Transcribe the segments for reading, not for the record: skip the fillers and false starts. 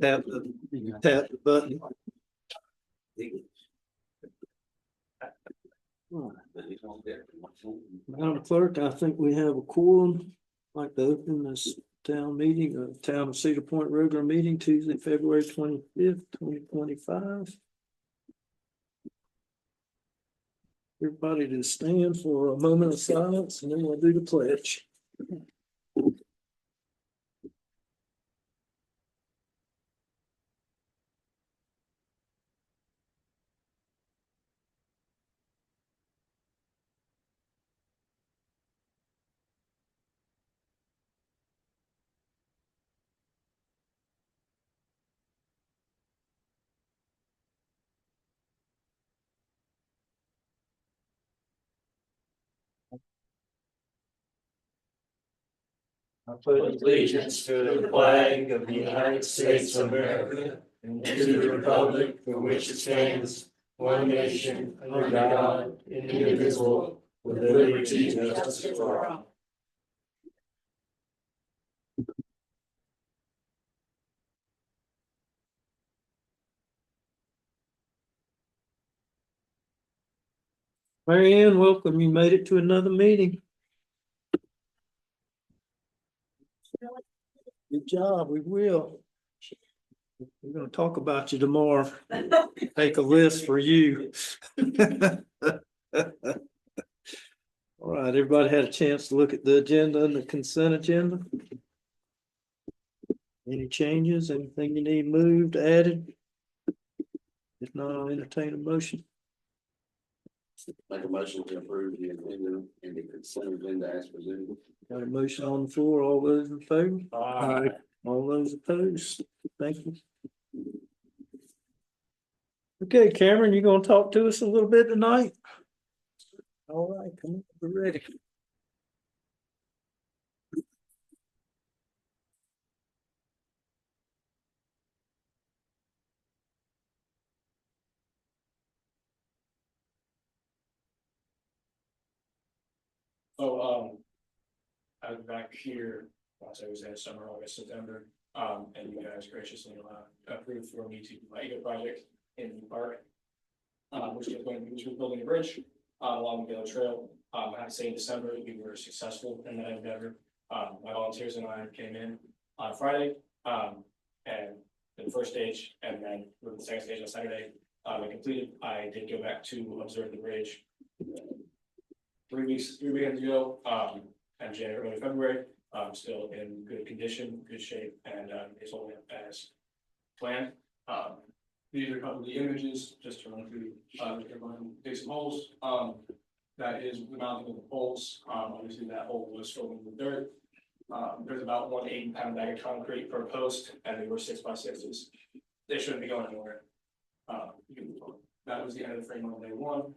Tap the button. Madam Clerk, I think we have a quorum. I'd like to open this town meeting, Town of Cedar Point regular meeting, Tuesday, February 25th, 2025. Everybody to stand for a moment of silence and then we'll do the pledge. I pledge allegiance to the flag of the United States of America and to the republic for which it stands, one nation, under God, indivisible, with liberty and justice for all. Mary Ann, welcome. You made it to another meeting. Good job. We will. We're going to talk about you tomorrow. Take a list for you. All right, everybody had a chance to look at the agenda and the consent agenda. Any changes, anything you need moved, added? If not, I'll entertain a motion. Make a motion to approve the agenda and the consent agenda as presented. Got a motion on the floor. All those in favor? Aye. All those opposed? Thank you. Okay, Cameron, you gonna talk to us a little bit tonight? All right, come on, we're ready. So, I was back here, once I was in summer, August, September, and you guys graciously approved for me to do my eco project in the park. Which was building a bridge, along the Gale Trail. I have to say in December, we were successful in that endeavor. My volunteers and I came in on Friday, and the first stage, and then with the second stage on Saturday, I completed. I did go back to observe the bridge 3 weekends ago, in January, early February, still in good condition, good shape, and it's holding up as planned. These are a couple of the images, just to run through, everyone dig some holes. That is the mounting of the poles. Obviously that hole was filled with dirt. There's about 1 8-pound bag of concrete per post, and they were 6x6s. They shouldn't be going anywhere. That was the end of the frame on day one.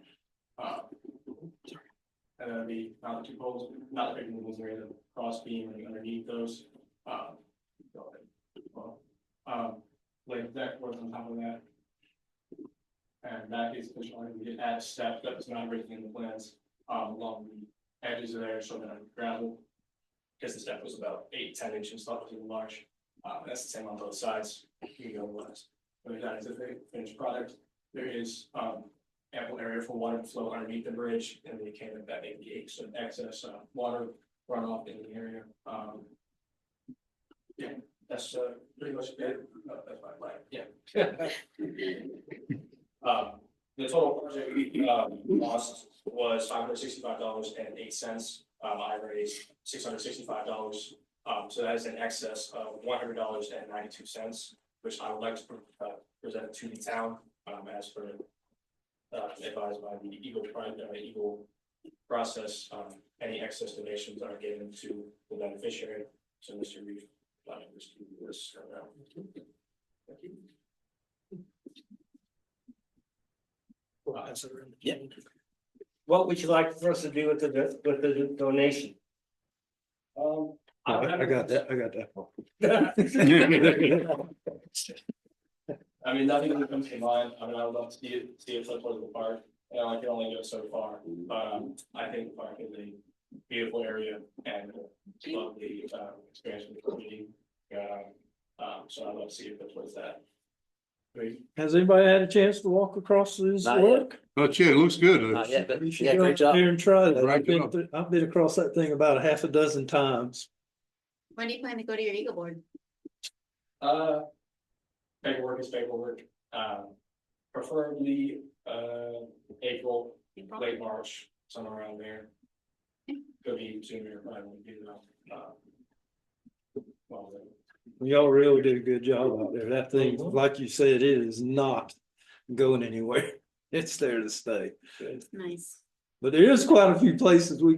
And then the mounted 2 poles, not big movements there, the cross beam and underneath those. Like deck was on top of that. And that is the showing. We did add a step that was not originally in the plans, along the edges of there, so that gravel. Because the step was about 8 to 10 inches, thought it was large. That's the same on both sides. You can go less. But that is a very finished product. There is ample area for water to flow underneath the bridge, and they came at that 88, so excess water runoff in the area. Yeah, that's pretty much it. That's my plan. Yeah. The total project cost was $565.08. I raised $665. So that is in excess of $100.92, which I would like to present to the town as per advised by the Eagle process. Any excess donations are given to the beneficiary. So Mr. Reed, this around. Thank you. Yeah. What would you like for us to do with the donation? I got that. I mean, nothing that comes to mind. I mean, I would love to see it flip over the park. I can only go so far. I think the park is a beautiful area and love the experience with the community. So I'd love to see it put towards that. Has anybody had a chance to walk across this Not work? Not yet, it looks good. Not yet, but You should yeah, go great out job. there and try that. Great job. I've been across that thing about a half a dozen times. When do you plan to go to your Eagle board? Paperwork is paperwork, preferably, April, late March, somewhere around there. Could be sooner, but I won't get enough, well, Y'all really did a good job out there. That thing, like you said, it is not going anywhere. It's there to stay. Nice. But there is quite a few places we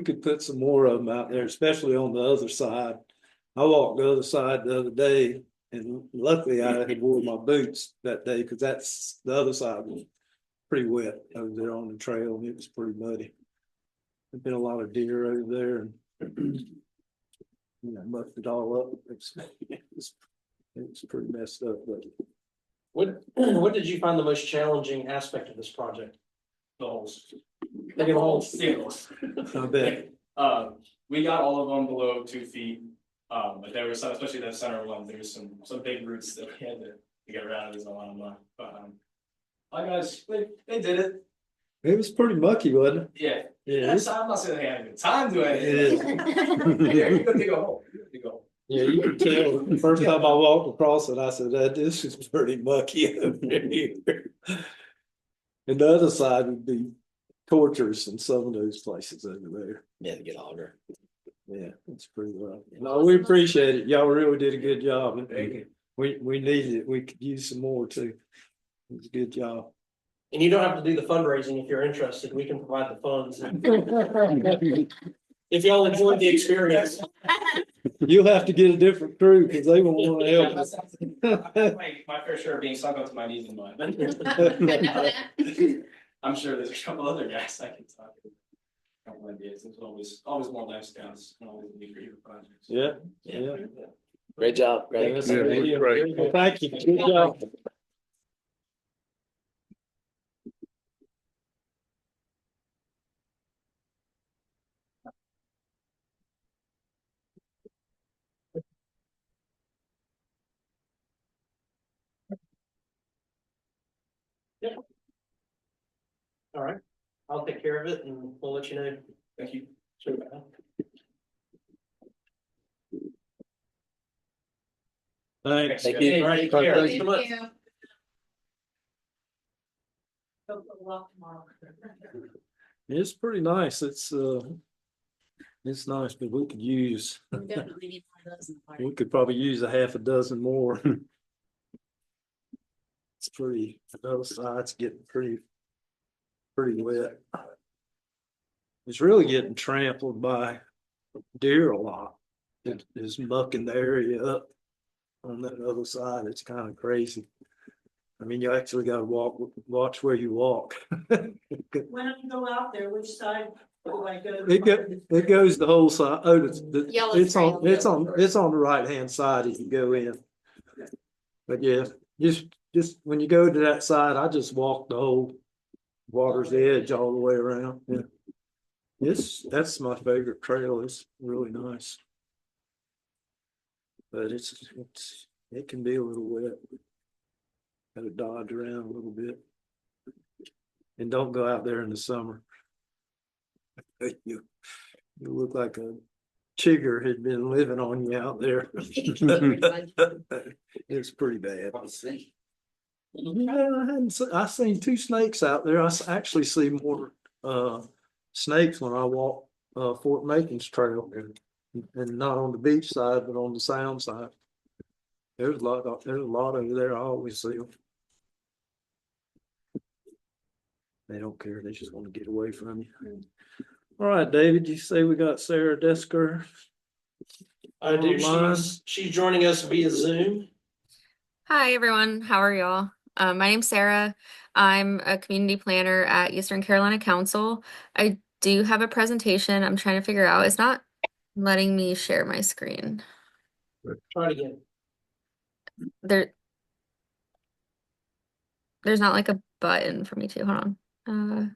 could put some more of them out there, especially on the other side. I walked the other side the other day, and luckily I had wore my boots that day, because that's, the other side was pretty wet over there on the trail, and it was pretty muddy. There's been a lot of deer over there, and you know, mucked it all up. It's pretty messed up, but What did you find the most challenging aspect of this project? the holes. Digging holes. Digging holes. I bet. We got all of them below 2 feet, but there was some, especially that center one, there was some big roots that we had to get around. There's a lot of mud, but, I guys, they did it. It was pretty mucky, wasn't it? Yeah. Yeah, That's, I'm not saying they had a good time doing it. It is. Yeah, you could dig a hole. You could dig a hole. Yeah, you could tell. The first time I walked across it, I said, this is pretty mucky over here. And the other side would be torturous in some of those places over there. Yeah, to get longer. Yeah, it's pretty rough. No, we appreciate it. Y'all really did a good job. We needed it. We could use some more too. It was a good job. And you don't have to do the fundraising if you're interested. We can provide the funds. If y'all enjoyed the experience. You'll have to get a different crew because they won't want to help us. My fair share of being sunk up to my knees in mud. I'm sure there's a couple other guys I can talk to. Couple ideas. There's always more lifestyles, and always a need for your projects. Yeah, yeah. Great job, great. Yes, Yeah, thank you. great. Well, thank you. Good job. All right, I'll take care of it and we'll let you know. Thank you. Sure. Thanks. Thank you. All right, take care. Thanks so much. It's pretty nice. It's nice, but we could use, Definitely need one of those in the park. we could probably use a half a dozen more. It's pretty, the other side's getting pretty wet. It's really getting trampled by deer a lot. It is mucking the area up on that other side. It's kind of crazy. I mean, you actually gotta watch where you walk. When you go out there, which side do I go? It goes the whole side. Oh, Yellow it's on trail. it's on the right hand side as you go in. But yeah, just when you go to that side, I just walk the whole water's edge all the way around. Yeah. That's my favorite trail. It's really nice. But it can be a little wet. Gotta dodge around a little bit. And don't go out there in the summer. You look like a chigger had been living on you out there. It's pretty bad. Yeah, I seen 2 snakes out there. I actually see more snakes when I walk Fort Macon's trail, and not on the beach side, but on the sound side. There's a lot over there. I always see them. They don't care. They just want to get away from you. All right, David, you say we got Sarah Desker? I do. Online. She's joining us via Zoom. Hi, everyone. How are y'all? My name's Sarah. I'm a community planner at Eastern Carolina Council. I do have a presentation I'm trying to figure out. It's not letting me share my screen. Try it again. There's not like a button for me to. Hold on.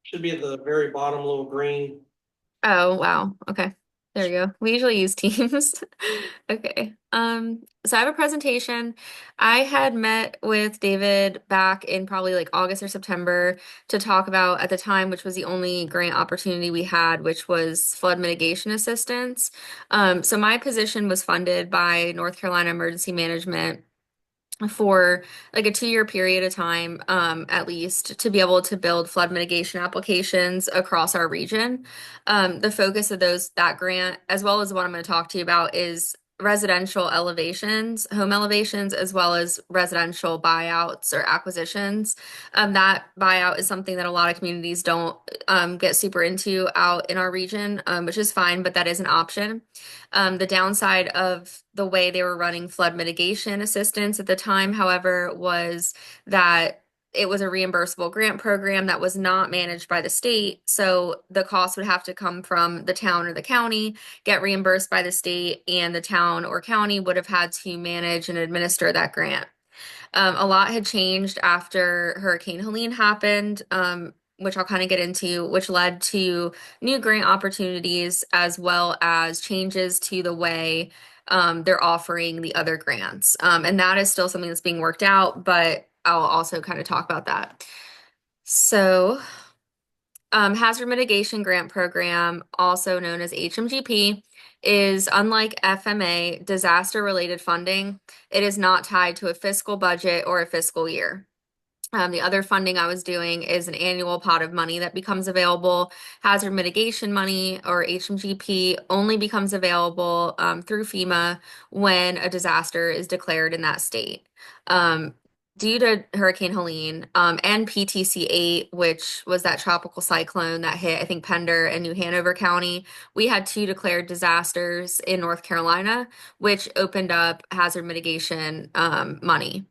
Should be at the very bottom, little green. Oh, wow. Okay. There you go. We usually use Teams. Okay. So I have a presentation. I had met with David back in probably like August or September to talk about at the time, which was the only grant opportunity we had, which was flood mitigation assistance. So my position was funded by North Carolina Emergency Management for like a 2-year period of time, at least, to be able to build flood mitigation applications across our region. The focus of that grant, as well as what I'm going to talk to you about, is residential elevations, home elevations, as well as residential buyouts or acquisitions. That buyout is something that a lot of communities don't get super into out in our region, which is fine, but that is an option. The downside of the way they were running flood mitigation assistance at the time, however, was that it was a reimbursable grant program that was not managed by the state. So the cost would have to come from the town or the county, get reimbursed by the state, and the town or county would have had to manage and administer that grant. A lot had changed after Hurricane Helene happened, which I'll kind of get into, which led to new grant opportunities as well as changes to the way they're offering the other grants. And that is still something that's being worked out, but I'll also kind of talk about that. So, Hazard Mitigation Grant Program, also known as HMGP, is unlike FMA, disaster-related funding. It is not tied to a fiscal budget or a fiscal year. The other funding I was doing is an annual pot of money that becomes available. Hazard mitigation money, or HMGP, only becomes available through FEMA when a disaster is declared in that state. Due to Hurricane Helene and PTC 8, which was that tropical cyclone that hit, I think, Pender and New Hanover County, we had 2 declared disasters in North Carolina, which opened up hazard mitigation money.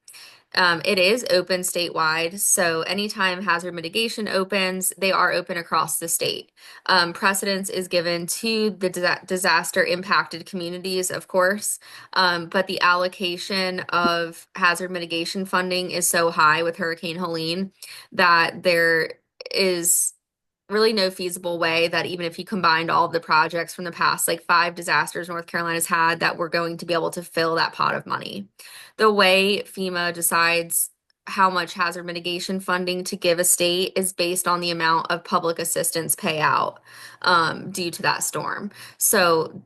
It is open statewide, so anytime hazard mitigation opens, they are open across the state. Precedence is given to the disaster impacted communities, of course, but the allocation of hazard mitigation funding is so high with Hurricane Helene that there is really no feasible way that even if you combined all of the projects from the past, like 5 disasters North Carolina's had, that we're going to be able to fill that pot of money. The way FEMA decides how much hazard mitigation funding to give a state is based on the amount of public assistance payout due to that storm. So,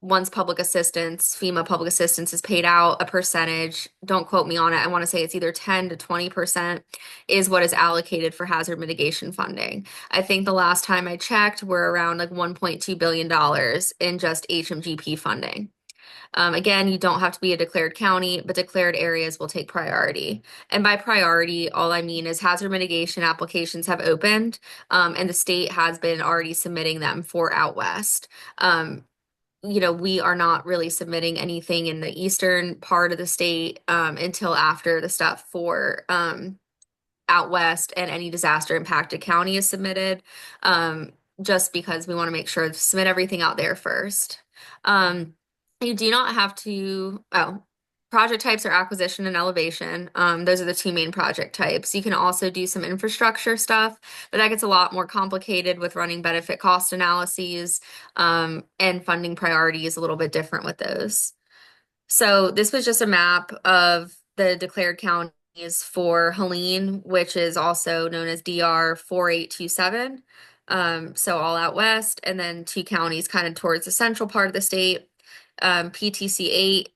once FEMA public assistance is paid out, a percentage, don't quote me on it, I want to say it's either 10 to 20% is what is allocated for hazard mitigation funding. I think the last time I checked, we're around like $1.2 billion in just HMGP funding. Again, you don't have to be a declared county, but declared areas will take priority. And by priority, all I mean is hazard mitigation applications have opened, and the state has been already submitting them for out west. We are not really submitting anything in the eastern part of the state until after the stuff for out west and any disaster impacted county is submitted, just because we want to make sure to submit everything out there first. You do not have to, project types are acquisition and elevation. Those are the 2 main project types. You can also do some infrastructure stuff, but that gets a lot more complicated with running benefit cost analyses, and funding priorities a little bit different with those. So this was just a map of the declared counties for Helene, which is also known as DR 4827. So all out west, and then 2 counties kind of towards the central part of the state. PTC 8,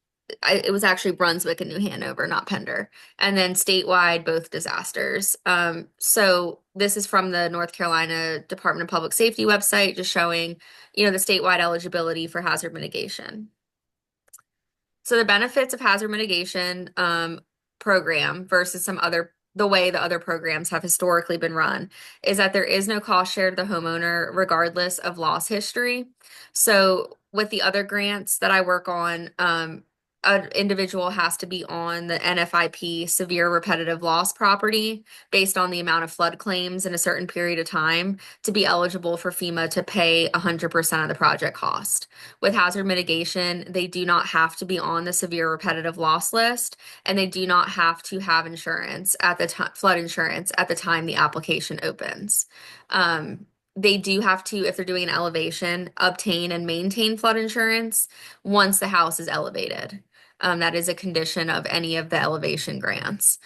it was actually Brunswick and New Hanover, not Pender. And then statewide, both disasters. So this is from the North Carolina Department of Public Safety website, just showing, the statewide eligibility for hazard mitigation. So the benefits of hazard mitigation program versus the way the other programs have historically been run is that there is no cost share to the homeowner regardless of loss history. So with the other grants that I work on, an individual has to be on the NFIP, severe repetitive loss property, based on the amount of flood claims in a certain period of time to be eligible for FEMA to pay 100% of the project cost. With hazard mitigation, they do not have to be on the severe repetitive loss list, and they do not have to have insurance at the time, flood insurance at the time the application opens. they do have to, if they're doing an elevation, obtain and maintain flood insurance once the house is elevated. That is a condition of any of the elevation grants.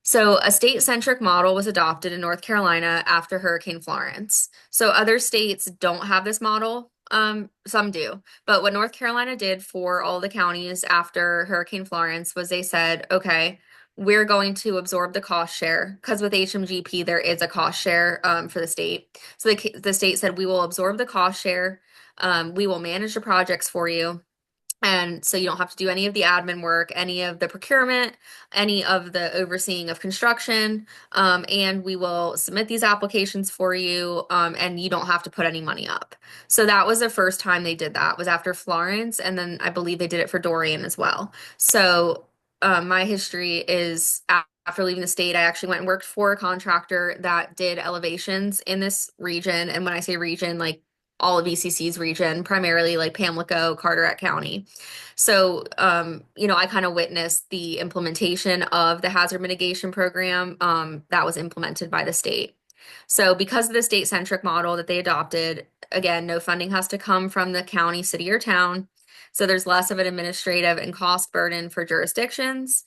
So a state-centric model was adopted in North Carolina after Hurricane Florence. So other states don't have this model. Some do. But what North Carolina did for all the counties after Hurricane Florence was they said, okay, we're going to absorb the cost share because with HMGP there is a cost share for the state. So the state said we will absorb the cost share. We will manage the projects for you. And so you don't have to do any of the admin work, any of the procurement, any of the overseeing of construction. And we will submit these applications for you, and you don't have to put any money up. So that was the first time they did that, was after Florence, and then I believe they did it for Dorian as well. So my history is after leaving the state, I actually went and worked for a contractor that did elevations in this region. And when I say region, like all of ECC's region, primarily like Pamlico, Carteret County. So, I kind of witnessed the implementation of the hazard mitigation program that was implemented by the state. So because of the state-centric model that they adopted, again, no funding has to come from the county, city, or town. So there's less of an administrative and cost burden for jurisdictions.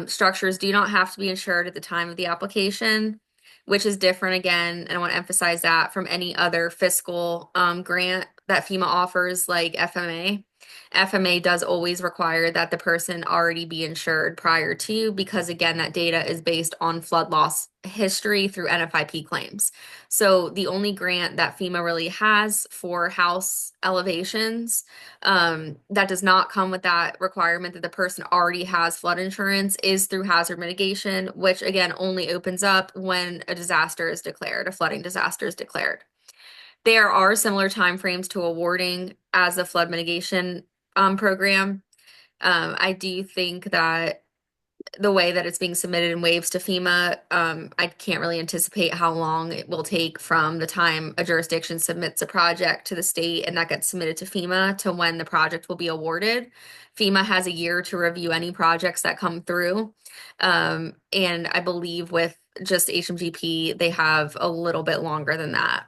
Structures do not have to be insured at the time of the application, which is different again, and I want to emphasize that from any other fiscal grant that FEMA offers, like FMA. FMA does always require that the person already be insured prior to, because again, that data is based on flood loss history through NFIP claims. So the only grant that FEMA really has for house elevations that does not come with that requirement that the person already has flood insurance is through hazard mitigation, which again only opens up when a disaster is declared, a flooding disaster is declared. There are similar timeframes to awarding as a flood mitigation program. I do think that the way that it's being submitted in waves to FEMA, I can't really anticipate how long it will take from the time a jurisdiction submits a project to the state and that gets submitted to FEMA to when the project will be awarded. FEMA has a year to review any projects that come through. And I believe with just HMGP, they have a little bit longer than that.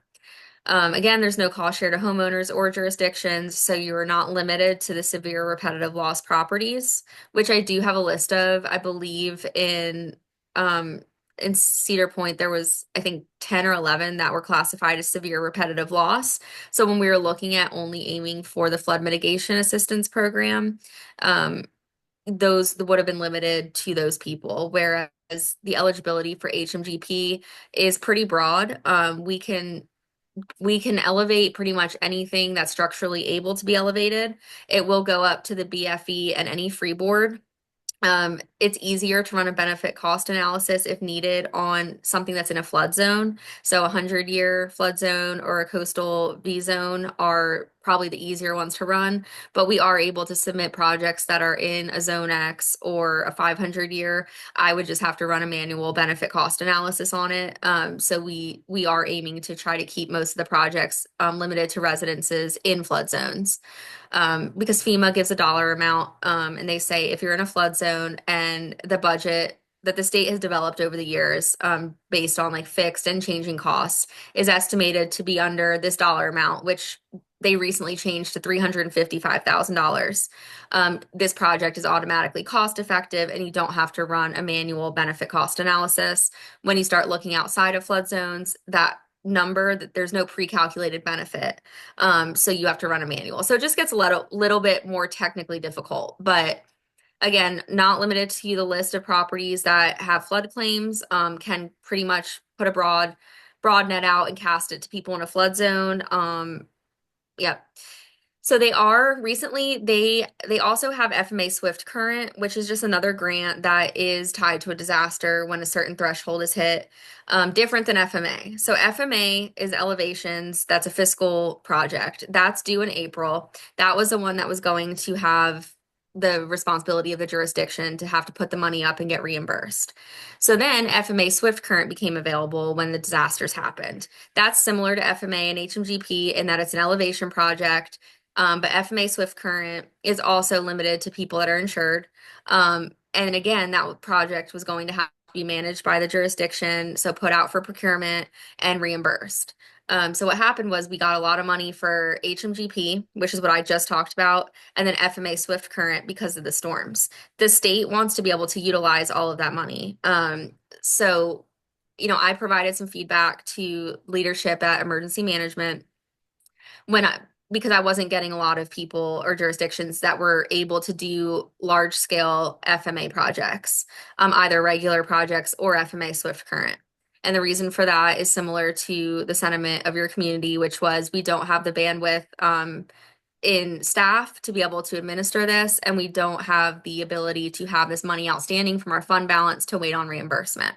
Again, there's no cost share to homeowners or jurisdictions, so you are not limited to the severe repetitive loss properties, which I do have a list of. I believe in Cedar Point there was, I think, 10 or 11 that were classified as severe repetitive loss. So when we were looking at only aiming for the flood mitigation assistance program, those would have been limited to those people, whereas the eligibility for HMGP is pretty broad. We can elevate pretty much anything that's structurally able to be elevated. It will go up to the BFE and any freeboard. It's easier to run a benefit cost analysis if needed on something that's in a flood zone. So 100-year flood zone or a coastal V zone are probably the easier ones to run, but we are able to submit projects that are in a zone X or a 500-year. I would just have to run a manual benefit cost analysis on it. So we are aiming to try to keep most of the projects limited to residences in flood zones. Because FEMA gives a dollar amount, and they say if you're in a flood zone and the budget that the state has developed over the years, based on like fixed and changing costs, is estimated to be under this dollar amount, which they recently changed to $355,000. This project is automatically cost effective and you don't have to run a manual benefit cost analysis. When you start looking outside of flood zones, that number, that there's no pre-calculated benefit. So you have to run a manual. So it just gets a little bit more technically difficult, but again, not limited to the list of properties that have flood claims, can pretty much put a broad net out and cast it to people in a flood zone. Yep. So they also have FMA Swift Current, which is just another grant that is tied to a disaster when a certain threshold is hit, different than FMA. So FMA is elevations. That's a fiscal project. That's due in April. That was the one that was going to have the responsibility of the jurisdiction to have to put the money up and get reimbursed. So then FMA Swift Current became available when the disasters happened. That's similar to FMA and HMGP in that it's an elevation project. But FMA Swift Current is also limited to people that are insured. And again, that project was going to have to be managed by the jurisdiction, so put out for procurement and reimbursed. So what happened was we got a lot of money for HMGP, which is what I just talked about, and then FMA Swift Current because of the storms. The state wants to be able to utilize all of that money. So, I provided some feedback to leadership at emergency management because I wasn't getting a lot of people or jurisdictions that were able to do large scale FMA projects, either regular projects or FMA Swift Current. And the reason for that is similar to the sentiment of your community, which was we don't have the bandwidth in staff to be able to administer this, and we don't have the ability to have this money outstanding from our fund balance to wait on reimbursement.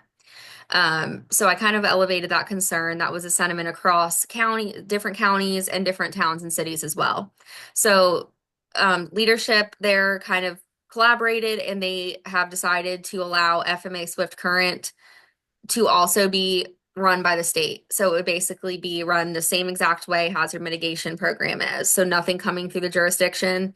So I kind of elevated that concern. That was a sentiment across different counties and different towns and cities as well. So leadership there kind of collaborated, and they have decided to allow FMA Swift Current to also be run by the state. So it would basically be run the same exact way hazard mitigation program is. So nothing coming through the jurisdiction,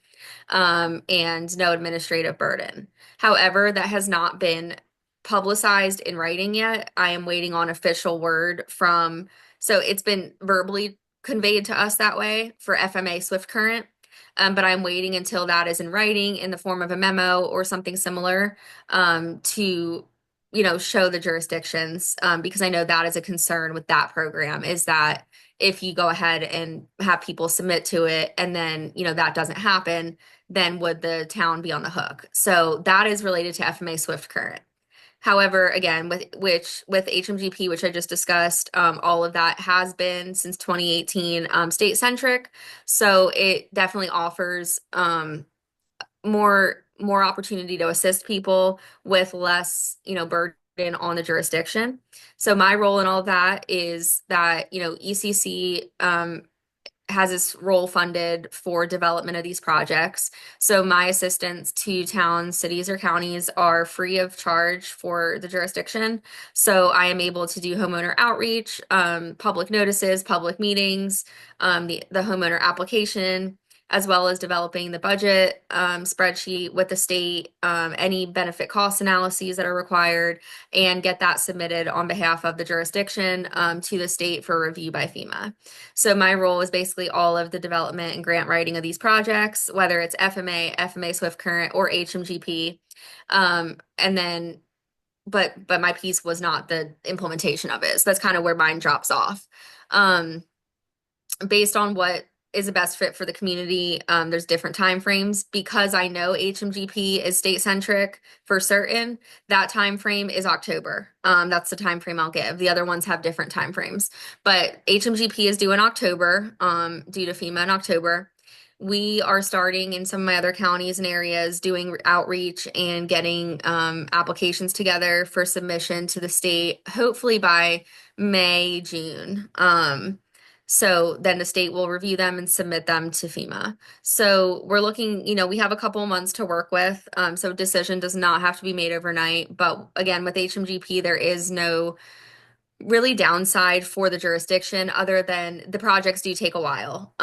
and no administrative burden. However, that has not been publicized in writing yet. I am waiting on official word so it's been verbally conveyed to us that way for FMA Swift Current. But I'm waiting until that is in writing in the form of a memo or something similar, to show the jurisdictions, because I know that is a concern with that program, is that if you go ahead and have people submit to it and then, that doesn't happen, then would the town be on the hook? So that is related to FMA Swift Current. However, again, with HMGP, which I just discussed, all of that has been since 2018 state centric. So it definitely offers more opportunity to assist people with less, burden on the jurisdiction. So my role in all of that is that, ECC has its role funded for development of these projects. So my assistants to towns, cities, or counties are free of charge for the jurisdiction. So I am able to do homeowner outreach, public notices, public meetings, the homeowner application, as well as developing the budget spreadsheet with the state, any benefit cost analyses that are required, and get that submitted on behalf of the jurisdiction to the state for review by FEMA. So my role is basically all of the development and grant writing of these projects, whether it's FMA Swift Current, or HMGP. And then, but my piece was not the implementation of it. So that's kind of where mine drops off. Based on what is the best fit for the community, there's different time frames. Because I know HMGP is state centric for certain, that time frame is October. That's the time frame I'll give. The other ones have different time frames, but HMGP is due in October, due to FEMA in October. We are starting in some of my other counties and areas doing outreach and getting applications together for submission to the state, hopefully by May, June. So then the state will review them and submit them to FEMA. So we're looking, we have a couple of months to work with. So decision does not have to be made overnight. But again, with HMGP, there is no really downside for the jurisdiction other than the projects do take a while.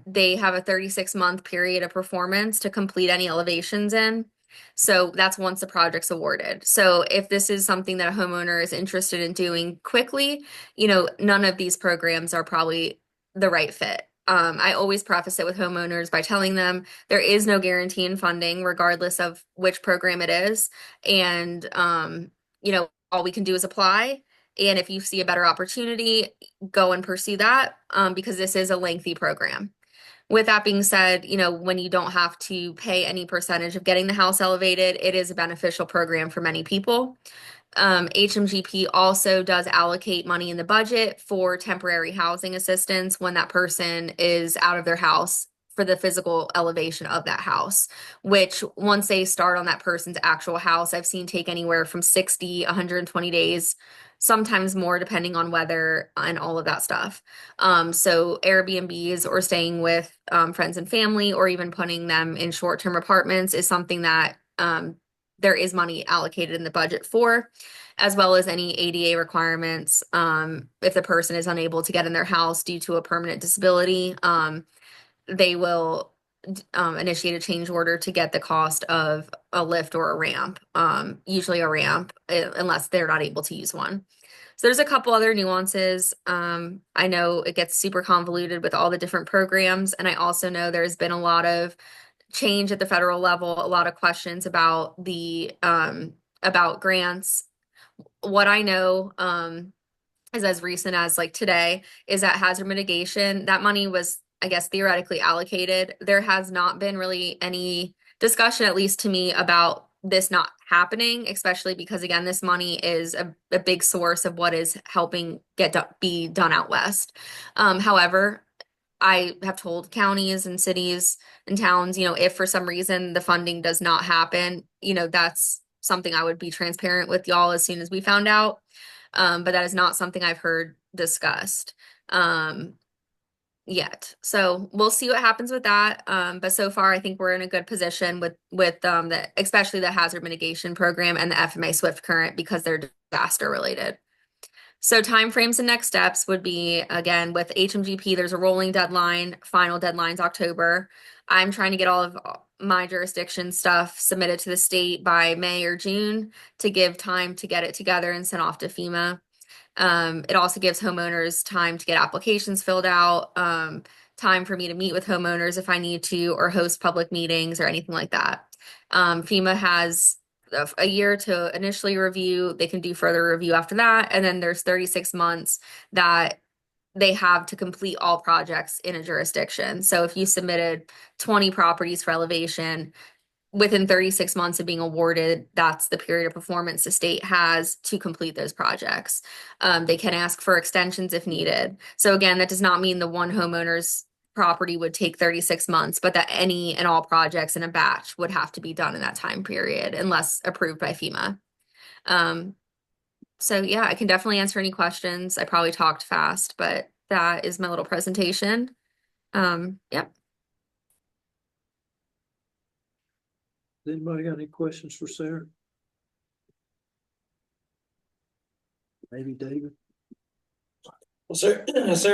They have a 36-month period of performance to complete any elevations in. So that's once the project's awarded. So if this is something that a homeowner is interested in doing quickly, none of these programs are probably the right fit. I always preface it with homeowners by telling them there is no guarantee in funding, regardless of which program it is. And, all we can do is apply. And if you see a better opportunity, go and pursue that, because this is a lengthy program. With that being said, when you don't have to pay any percentage of getting the house elevated, it is a beneficial program for many people. HMGP also does allocate money in the budget for temporary housing assistance when that person is out of their house for the physical elevation of that house, which once they start on that person's actual house, I've seen take anywhere from 60, 120 days, sometimes more depending on weather and all of that stuff. So Airbnbs or staying with friends and family, or even putting them in short-term apartments, is something that there is money allocated in the budget for, as well as any ADA requirements. If the person is unable to get in their house due to a permanent disability, they will initiate a change order to get the cost of a lift or a ramp, usually a ramp, unless they're not able to use one. So there's a couple other nuances. I know it gets super convoluted with all the different programs, and I also know there's been a lot of change at the federal level, a lot of questions about the about grants. What I know is as recent as like today is that hazard mitigation, that money was, I guess, theoretically allocated. There has not been really any discussion, at least to me, about this not happening, especially because again, this money is a big source of what is helping be done out west. However, I have told counties and cities and towns, if for some reason the funding does not happen, that's something I would be transparent with y'all as soon as we found out. But that is not something I've heard discussed yet. So we'll see what happens with that. But so far, I think we're in a good position with especially the hazard mitigation program and the FMA Swift Current because they're disaster related. So timeframes and next steps would be, again, with HMGP, there's a rolling deadline, final deadline's October. I'm trying to get all of my jurisdiction stuff submitted to the state by May or June to give time to get it together and sent off to FEMA. It also gives homeowners time to get applications filled out, time for me to meet with homeowners if I need to, or host public meetings or anything like that. FEMA has a year to initially review. They can do further review after that. And then there's 36 months that they have to complete all projects in a jurisdiction. So if you submitted 20 properties for elevation, within 36 months of being awarded, that's the period of performance the state has to complete those projects. They can ask for extensions if needed. So again, that does not mean the one homeowner's property would take 36 months, but that any and all projects in a batch would have to be done in that time period unless approved by FEMA. So yeah, I can definitely answer any questions. I probably talked fast, but that is my little presentation. Yep. Anybody got any questions for Sarah? Maybe David? Well, Sarah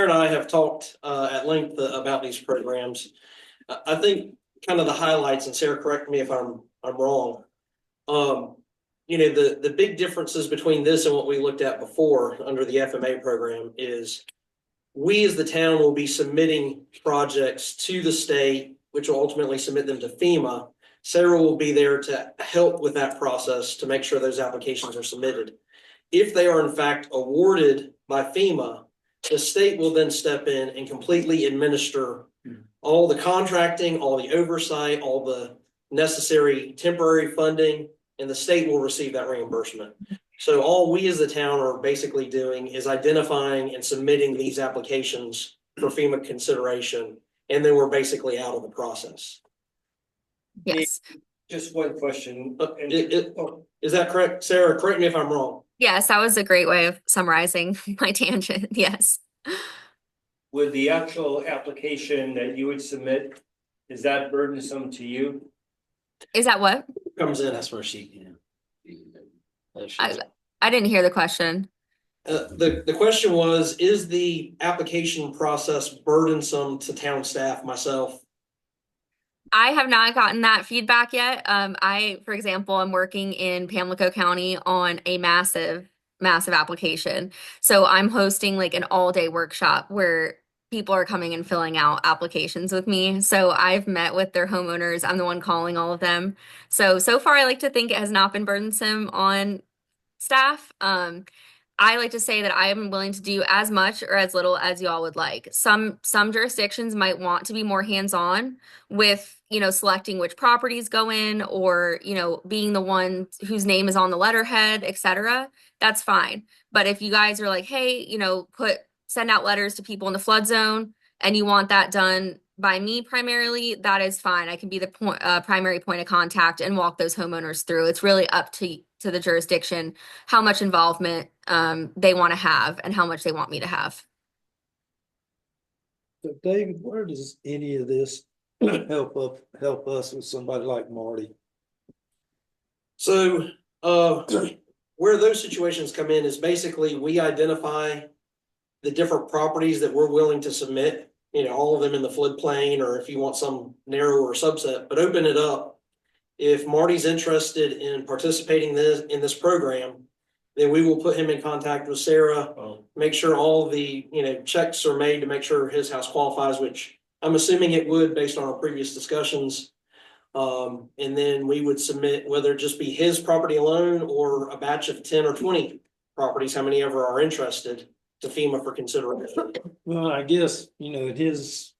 and I have talked at length about these programs. I think kind of the highlights, and Sarah, correct me if I'm wrong. The big differences between this and what we looked at before under the FMA program is we as the town will be submitting projects to the state, which will ultimately submit them to FEMA. Sarah will be there to help with that process to make sure those applications are submitted. If they are in fact awarded by FEMA, the state will then step in and completely administer all the contracting, all the oversight, all the necessary temporary funding, and the state will receive that reimbursement. So all we as the town are basically doing is identifying and submitting these applications for FEMA consideration, and then we're basically out of the process. Yes. Just one question. Is that correct, Sarah? Correct me if I'm wrong. Yes, that was a great way of summarizing my tangent. Yes. Would the actual application that you would submit, is that burdensome to you? Is that what? Comes in. That's where she. I didn't hear the question. The question was, is the application process burdensome to town staff, myself? I have not gotten that feedback yet. For example, I'm working in Pamlico County on a massive application. So I'm hosting like an all-day workshop where people are coming and filling out applications with me. So I've met with their homeowners. I'm the one calling all of them. So far I like to think it has not been burdensome on staff. I like to say that I am willing to do as much or as little as y'all would like. Some jurisdictions might want to be more hands-on with, selecting which properties go in or, being the one whose name is on the letterhead, etc. That's fine. But if you guys are like, hey, send out letters to people in the flood zone and you want that done by me primarily, that is fine. I can be the primary point of contact and walk those homeowners through. It's really up to the jurisdiction, how much involvement they want to have and how much they want me to have. So David, where does any of this help us with somebody like Marty? So where those situations come in is basically we identify the different properties that we're willing to submit. all of them in the floodplain, or if you want some narrower subset, but open it up. If Marty's interested in participating in this program, then we will put him in contact with Sarah, make sure all the, checks are made to make sure his house qualifies, which I'm assuming it would based on our previous discussions. And then we would submit, whether it just be his property alone or a batch of 10 or 20 properties, how many ever are interested, to FEMA for consideration. Well, I guess, there's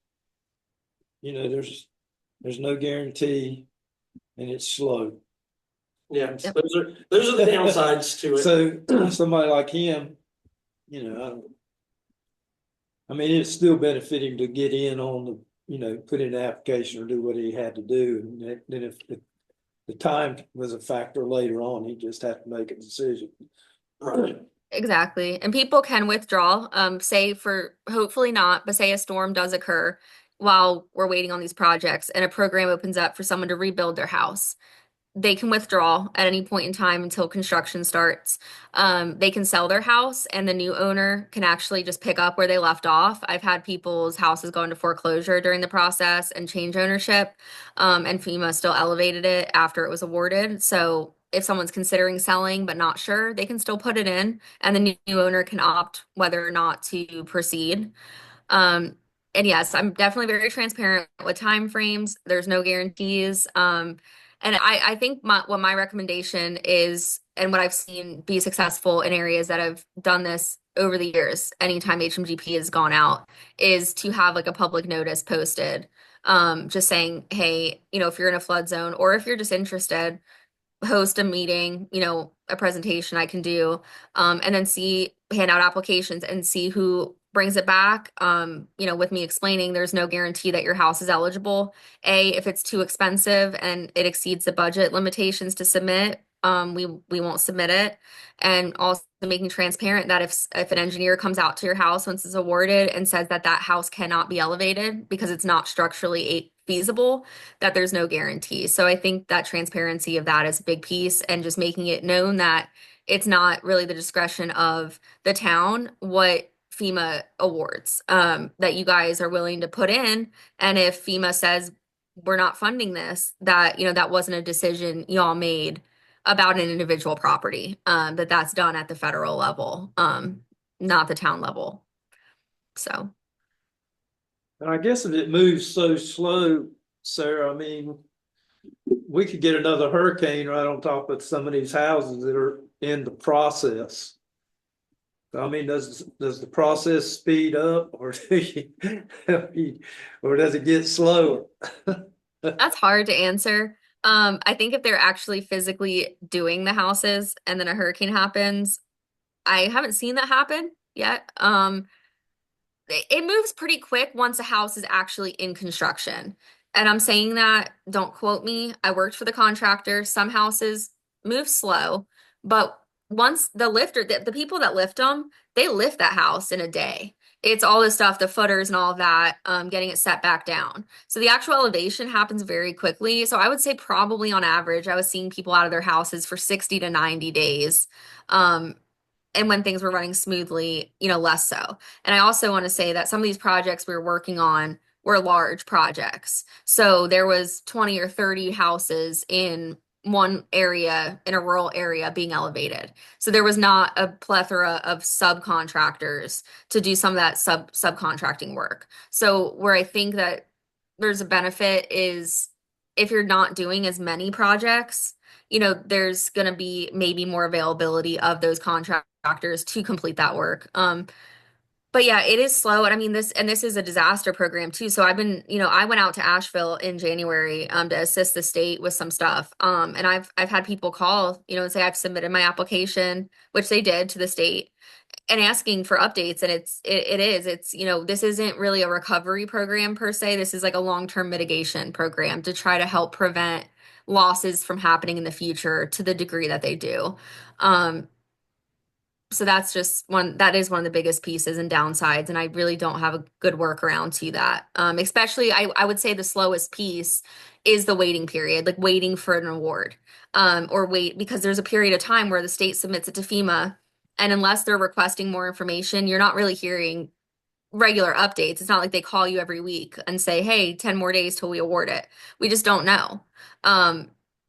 no guarantee and it's slow. Yeah, those are the downsides to it. So somebody like him, I mean, it's still benefit him to get in on the, put in the application or do what he had to do. And then if the time was a factor later on, he just had to make a decision. Right. Exactly. And people can withdraw, say hopefully not, but say a storm does occur while we're waiting on these projects and a program opens up for someone to rebuild their house. They can withdraw at any point in time until construction starts. They can sell their house and the new owner can actually just pick up where they left off. I've had people's houses go into foreclosure during the process and change ownership, and FEMA still elevated it after it was awarded. So if someone's considering selling but not sure, they can still put it in and the new owner can opt whether or not to proceed. And yes, I'm definitely very transparent with timeframes. There's no guarantees. And I think what my recommendation is, and what I've seen be successful in areas that have done this over the years, anytime HMGP has gone out, is to have like a public notice posted, just saying, hey, if you're in a flood zone or if you're just interested, host a meeting, a presentation I can do, and then hand out applications and see who brings it back. With me explaining there's no guarantee that your house is eligible. If it's too expensive and it exceeds the budget limitations to submit, we won't submit it. And also making transparent that if an engineer comes out to your house once it's awarded and says that house cannot be elevated because it's not structurally feasible, that there's no guarantee. So I think that transparency of that is a big piece, and just making it known that it's not really the discretion of the town what FEMA awards, that you guys are willing to put in. And if FEMA says we're not funding this, that that wasn't a decision y'all made about an individual property, that's done at the federal level, not the town level. So And I guess if it moves so slow, Sarah, I mean, we could get another hurricane right on top of some of these houses that are in the process. I mean, does the process speed up, or or does it get slower? that's hard to answer. I think if they're actually physically doing the houses and then a hurricane happens, I haven't seen that happen yet. It moves pretty quick once a house is actually in construction. And I'm saying that, don't quote me. I worked for the contractor. Some houses move slow, but once the people that lift them, they lift that house in a day. It's all the stuff, the footers and all of that, getting it set back down. So the actual elevation happens very quickly. So I would say probably on average, I was seeing people out of their houses for 60 to 90 days. And when things were running smoothly, less so. And I also want to say that some of these projects we were working on were large projects. So there was 20 or 30 houses in one area, in a rural area, being elevated. So there was not a plethora of subcontractors to do some of that subcontracting work. So where I think that there's a benefit is if you're not doing as many projects, there's going to be maybe more availability of those contractors to complete that work. But yeah, it is slow. And I mean, this is a disaster program too. So I've been, I went out to Asheville in January, to assist the state with some stuff. And I've had people call, and say, I've submitted my application, which they did to the state, and asking for updates. And it's this isn't really a recovery program per se. This is like a long-term mitigation program to try to help prevent losses from happening in the future to the degree that they do. So that is one of the biggest pieces and downsides. And I really don't have a good workaround to that. Especially I would say the slowest piece is the waiting period, like waiting for an award, because there's a period of time where the state submits it to FEMA. And unless they're requesting more information, you're not really hearing regular updates. It's not like they call you every week and say, hey, 10 more days till we award it. We just don't know.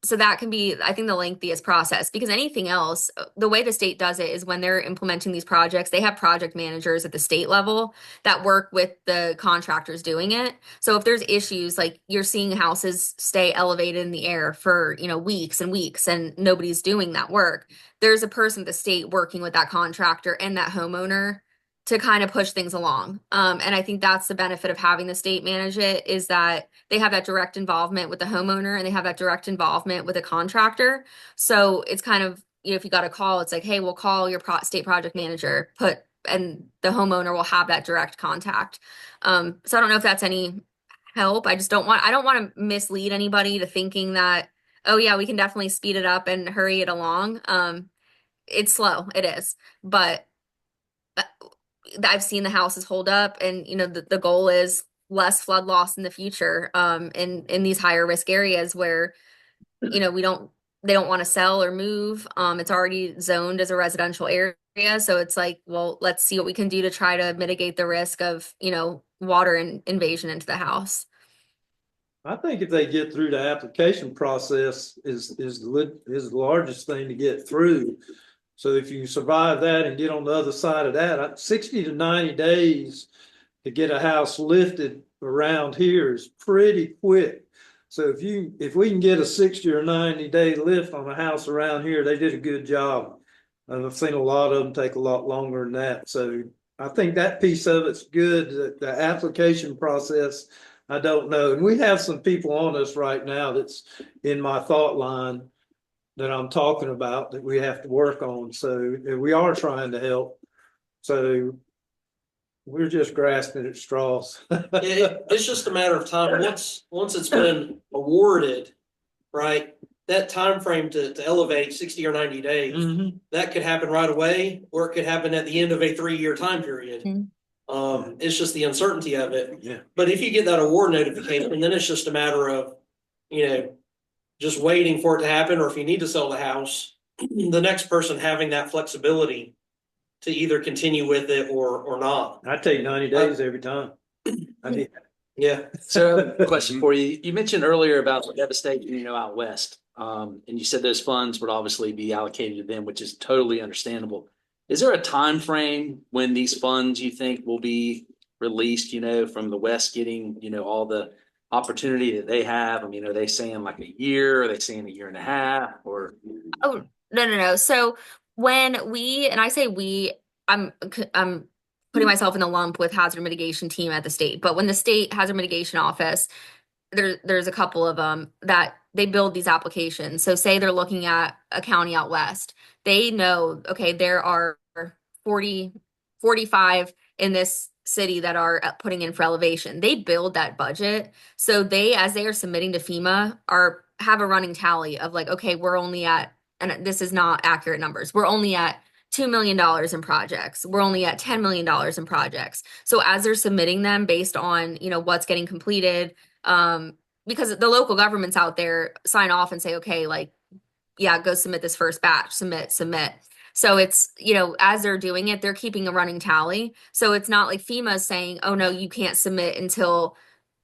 So that can be, I think, the lengthiest process, because anything else, the way the state does it is when they're implementing these projects, they have project managers at the state level that work with the contractors doing it. So if there's issues, like you're seeing houses stay elevated in the air for, weeks and weeks and nobody's doing that work, there's a person at the state working with that contractor and that homeowner to kind of push things along. And I think that's the benefit of having the state manage it, is that they have that direct involvement with the homeowner and they have that direct involvement with a contractor. So it's kind of, if you got a call, it's like, hey, we'll call your state project manager, and the homeowner will have that direct contact. So I don't know if that's any help. I don't want to mislead anybody to thinking that, oh yeah, we can definitely speed it up and hurry it along. It's slow, it is, but I've seen the houses hold up, and the goal is less flood loss in the future, in these higher risk areas where they don't want to sell or move. It's already zoned as a residential area, so it's like, well, let's see what we can do to try to mitigate the risk of water invasion into the house. I think if they get through the application process is the largest thing to get through. So if you survive that and get on the other side of that, 60 to 90 days to get a house lifted around here is pretty quick. So if we can get a 60 or 90-day lift on a house around here, they did a good job. I've seen a lot of them take a lot longer than that. So I think that piece of it's good. The application process, I don't know. And we have some people on us right now that's in my thought line that I'm talking about that we have to work on. So we are trying to help. So we're just grasping at straws. It's just a matter of time. Once it's been awarded, right? That time frame to elevate 60 or 90 days, that could happen right away, or it could happen at the end of a 3-year time period. It's just the uncertainty of it. Yeah. But if you get that award notification, then it's just a matter of, just waiting for it to happen, or if you need to sell the house, the next person having that flexibility to either continue with it or not. I take 90 days every time. Yeah. So, question for you. You mentioned earlier about the devastation, out west. And you said those funds would obviously be allocated to them, which is totally understandable. Is there a time frame when these funds you think will be released, from the west getting, all the opportunity that they have? I mean, are they saying like a year? Are they saying a year and a half? Or Oh, no. So when and I say we, I'm putting myself in the lump with hazard mitigation team at the state, but when the state hazard mitigation office, there's a couple of them that they build these applications. So say they're looking at a county out west, they know, okay, there are 45 in this city that are putting in for elevation. They build that budget. So as they are submitting to FEMA, have a running tally of like, okay, we're only at, and this is not accurate numbers, we're only at $2 million in projects. We're only at $10 million in projects. So as they're submitting them based on, what's getting completed, because the local governments out there sign off and say, okay, like, yeah, go submit this first batch, submit. So it's, as they're doing it, they're keeping a running tally. So it's not like FEMA is saying, oh no, you can't submit until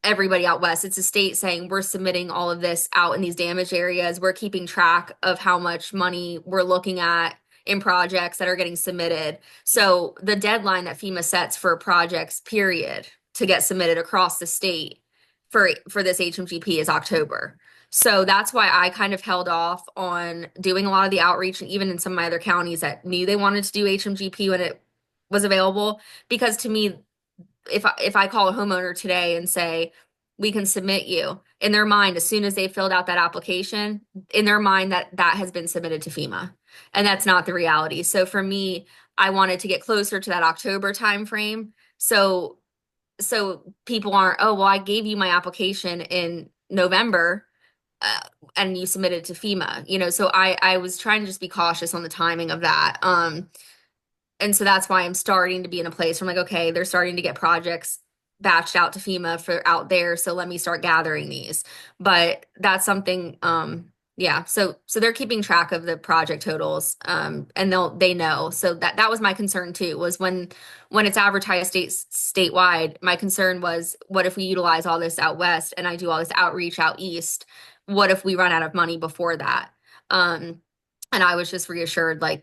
everybody out west. It's a state saying, we're submitting all of this out in these damaged areas. We're keeping track of how much money we're looking at in projects that are getting submitted. So the deadline that FEMA sets for projects, period, to get submitted across the state for this HMGP is October. So that's why I kind of held off on doing a lot of the outreach, and even in some of my other counties that knew they wanted to do HMGP when it was available. Because to me, if I call a homeowner today and say, we can submit you, in their mind, as soon as they filled out that application, in their mind that has been submitted to FEMA. And that's not the reality. So for me, I wanted to get closer to that October timeframe. So people aren't, oh, well, I gave you my application in November and you submitted to FEMA, so I was trying to just be cautious on the timing of that. And so that's why I'm starting to be in a place where I'm like, okay, they're starting to get projects batched out to FEMA for out there. So let me start gathering these. But that's something, Yeah, so they're keeping track of the project totals, and they know. So that was my concern too, was when it's advertised statewide, my concern was, what if we utilize all this out west and I do all this outreach out east? What if we run out of money before that? And I was just reassured, like,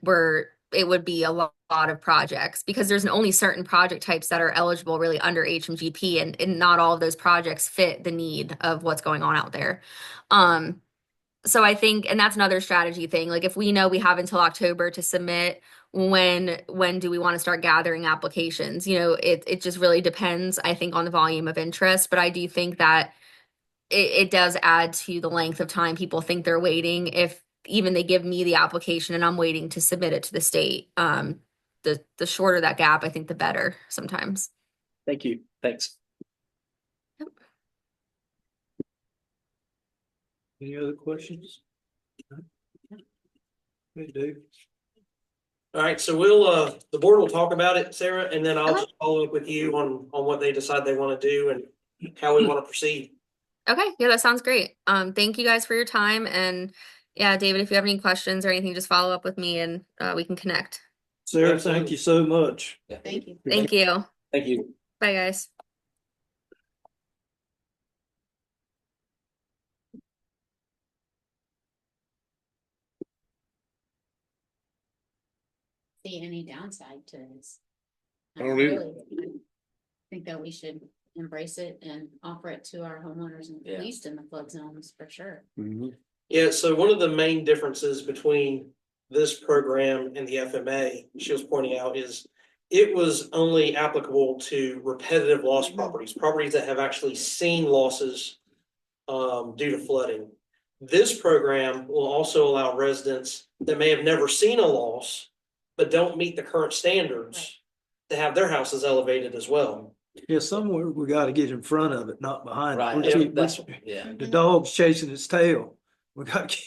it would be a lot of projects, because there's only certain project types that are eligible really under HMGP, and not all of those projects fit the need of what's going on out there. So I think, and that's another strategy thing. Like, if we know we have until October to submit, when do we want to start gathering applications? It just really depends, I think, on the volume of interest. But I do think that it does add to the length of time people think they're waiting, if even they give me the application and I'm waiting to submit it to the state. The shorter that gap, I think the better sometimes. Thank you. Thanks. Any other questions? Hey, Dave. All right, so the board will talk about it, Sarah, and then I'll just follow up with you on what they decide they want to do and how we want to proceed. Okay, yeah, that sounds great. Thank you guys for your time, and yeah, David, if you have any questions or anything, just follow up with me and we can connect. Sarah, thank you so much. Thank you. Thank you. Thank you. Bye, guys. See any downside to this? I don't either. Really. I think that we should embrace it and offer it to our homeowners, and Yeah. at least in the flood zones, for sure. Yeah, so one of the main differences between this program and the FMA, she was pointing out, is it was only applicable to repetitive loss properties that have actually seen losses due to flooding. This program will also allow residents that may have never seen a loss but don't meet the current standards to have their houses elevated as well. Yeah, somewhere we gotta get in front of it, not behind it. Right. We're the dog's chasing its tail. We gotta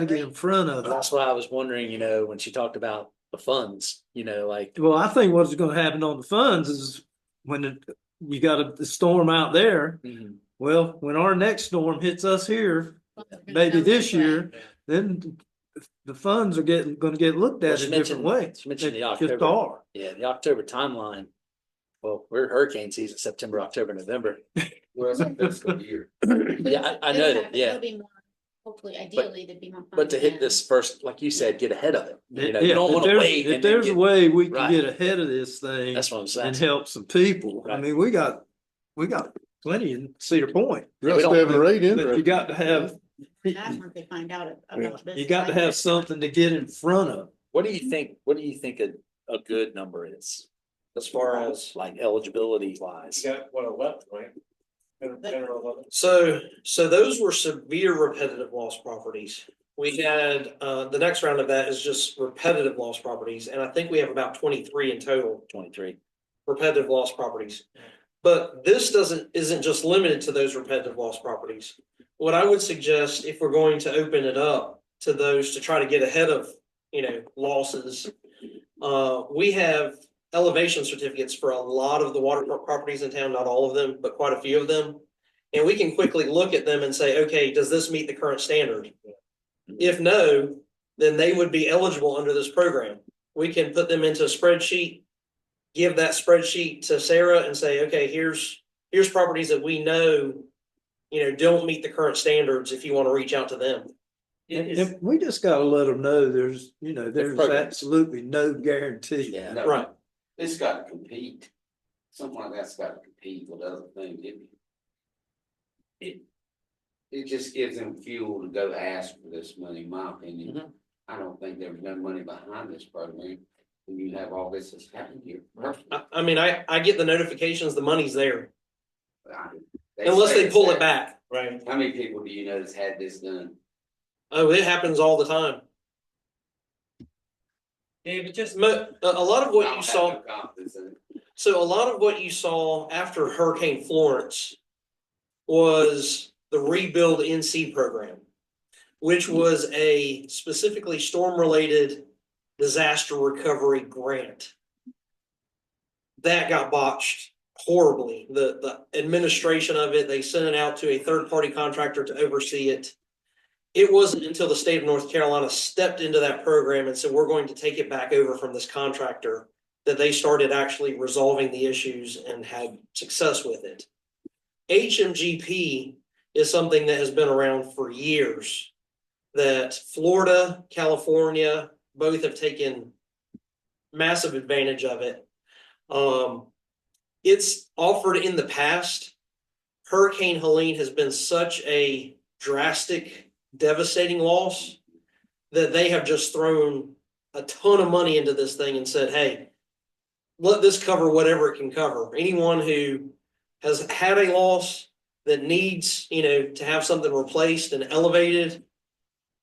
get in front of it. That's why I was wondering, when she talked about the funds, like, Well, I think what's gonna happen on the funds is when you got the storm out there. Well, when our next storm hits us here, maybe this year, then the funds are gonna get looked at She a different way. She mentioned the They just October. are. Yeah, the October timeline. Well, we're hurricane season, September, October, November. Well, it's a fiscal year. Yeah, I know that, yeah. It'll be more, hopefully, ideally, there'd be more. But to funding hit this then. first, like you said, get ahead of it. You Yeah, don't if want to there's- wait. If and then there's a get- way we can Right. get ahead of this thing That's what I'm saying. and help some people, I Right. mean, we got plenty in Cedar Point. Yeah, we don't- But you got to have, That's when they find out about this. you got to have something to get in front of. What do you think a good number is? As far as like eligibility wise? got what, 11, right? 10 or 11. So those were severe repetitive loss properties. We had, the next round of that is just repetitive loss properties, and I think we have about 23 in total. 23. Repetitive loss properties. But this isn't just limited to those repetitive loss properties. What I would suggest, if we're going to open it up to those to try to get ahead of, losses, we have elevation certificates for a lot of the waterfront properties in town, not all of them, but quite a few of them. And we can quickly look at them and say, okay, does this meet the current standard? If no, then they would be eligible under this program. We can put them into a spreadsheet, give that spreadsheet to Sarah and say, okay, here's properties that we know, don't meet the current standards if you want to reach out to them. And we just got to let them know there's program. absolutely no guarantee. Yeah. No, Right. It's got to compete. Something like that's got to compete with other things. It just gives them fuel to go ask for this money, in my opinion. Mhm. I don't think there's no money behind this program. When you have all this that's happened here. I mean, I get the notifications, the money's there, They unless say they it's pull there. it back. Right. How many people do you know that's had this done? Oh, it happens all the time. David, just. A lot of what I you don't saw. have no confidence in it. So a lot of what you saw after Hurricane Florence was the Rebuild NC program, which was a specifically storm-related disaster recovery grant. That got botched horribly. The administration of it, they sent it out to a third-party contractor to oversee it. it wasn't until the state of North Carolina stepped into that program and said, we're going to take it back over from this contractor, that they started actually resolving the issues and had success with it. HMGP is something that has been around for years, that Florida, California, both have taken massive advantage of it. It's offered in the past. Hurricane Helene has been such a drastic, devastating loss that they have just thrown a ton of money into this thing and said, hey, let this cover whatever it can cover. Anyone who has had a loss that needs, to have something replaced and elevated,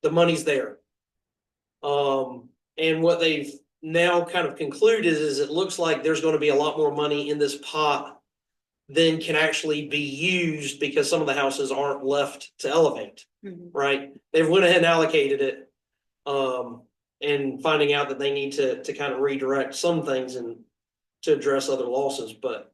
the money's there. And what they've now kind of concluded is it looks like there's going to be a lot more money in this pot than can actually be used because some of the houses aren't left to elevate, right? They've went ahead and allocated it, and finding out that they need to kind of redirect some things and to address other losses. But,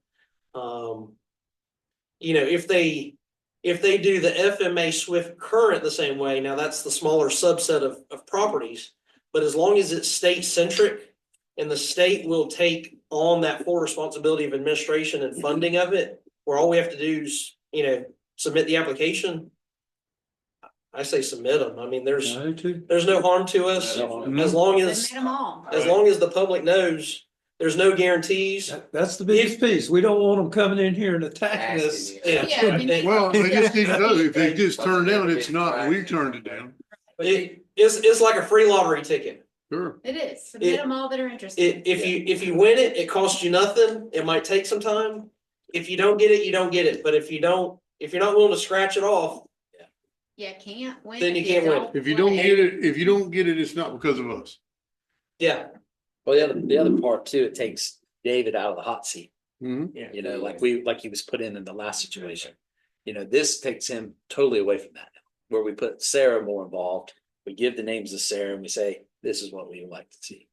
if they do the FMA Swift Current the same way, now that's the smaller subset of properties, but as long as it's state centric and the state will take on that full responsibility of administration and funding of it, where all we have to do is, submit the application. I say submit them. I mean, there's no harm to us as long as the public knows there's no guarantees. That's the biggest piece. We don't want them coming in here and attacking us. Well, they just need to know if they just turn down, it's not, we turned it down. It's like a free lottery ticket. Sure. It is. Submit them all that are interested. If you win it, it costs you nothing. It might take some time. If you don't get it, you don't get it. But if you're not willing to scratch it off, You can't win. Then you can't win. If you don't get it, it's not because of us. yeah. Well, the other part too, it takes David out of the hot seat. Mhm. Like he was put in the last situation. This takes him totally away from that. Where we put Sarah more involved, we give the names of Sarah and we say, this is what we would like to see.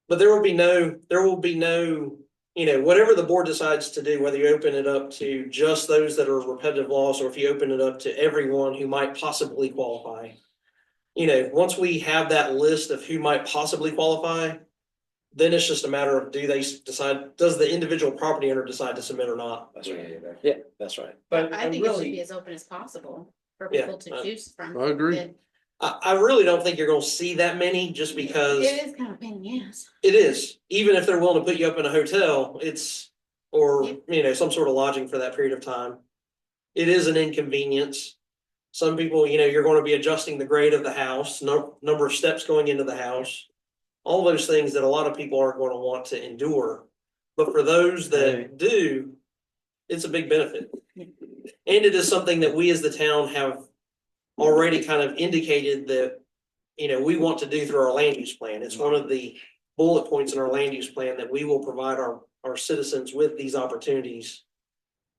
But there will be no, whatever the board decides to do, whether you open it up to just those that are repetitive loss, or if you open it up to everyone who might possibly qualify. Once we have that list of who might possibly qualify, then it's just a matter of does the individual property owner decide to submit or not? That's right. Yeah, that's right. But I think it should be as open as possible for people to choose from. I agree. I really don't think you're gonna see that many, just because It is kind of a pain in the ass. it is, even if they're willing to put you up in a hotel, some sort of lodging for that period of time. It is an inconvenience. Some people, you're going to be adjusting the grade of the house, number of steps going into the house, all those things that a lot of people aren't going to want to endure. But for those that do, it's a big benefit. And it is something that we as the town have already kind of indicated that, we want to do through our land use plan. It's one of the bullet points in our land use plan that we will provide our citizens with these opportunities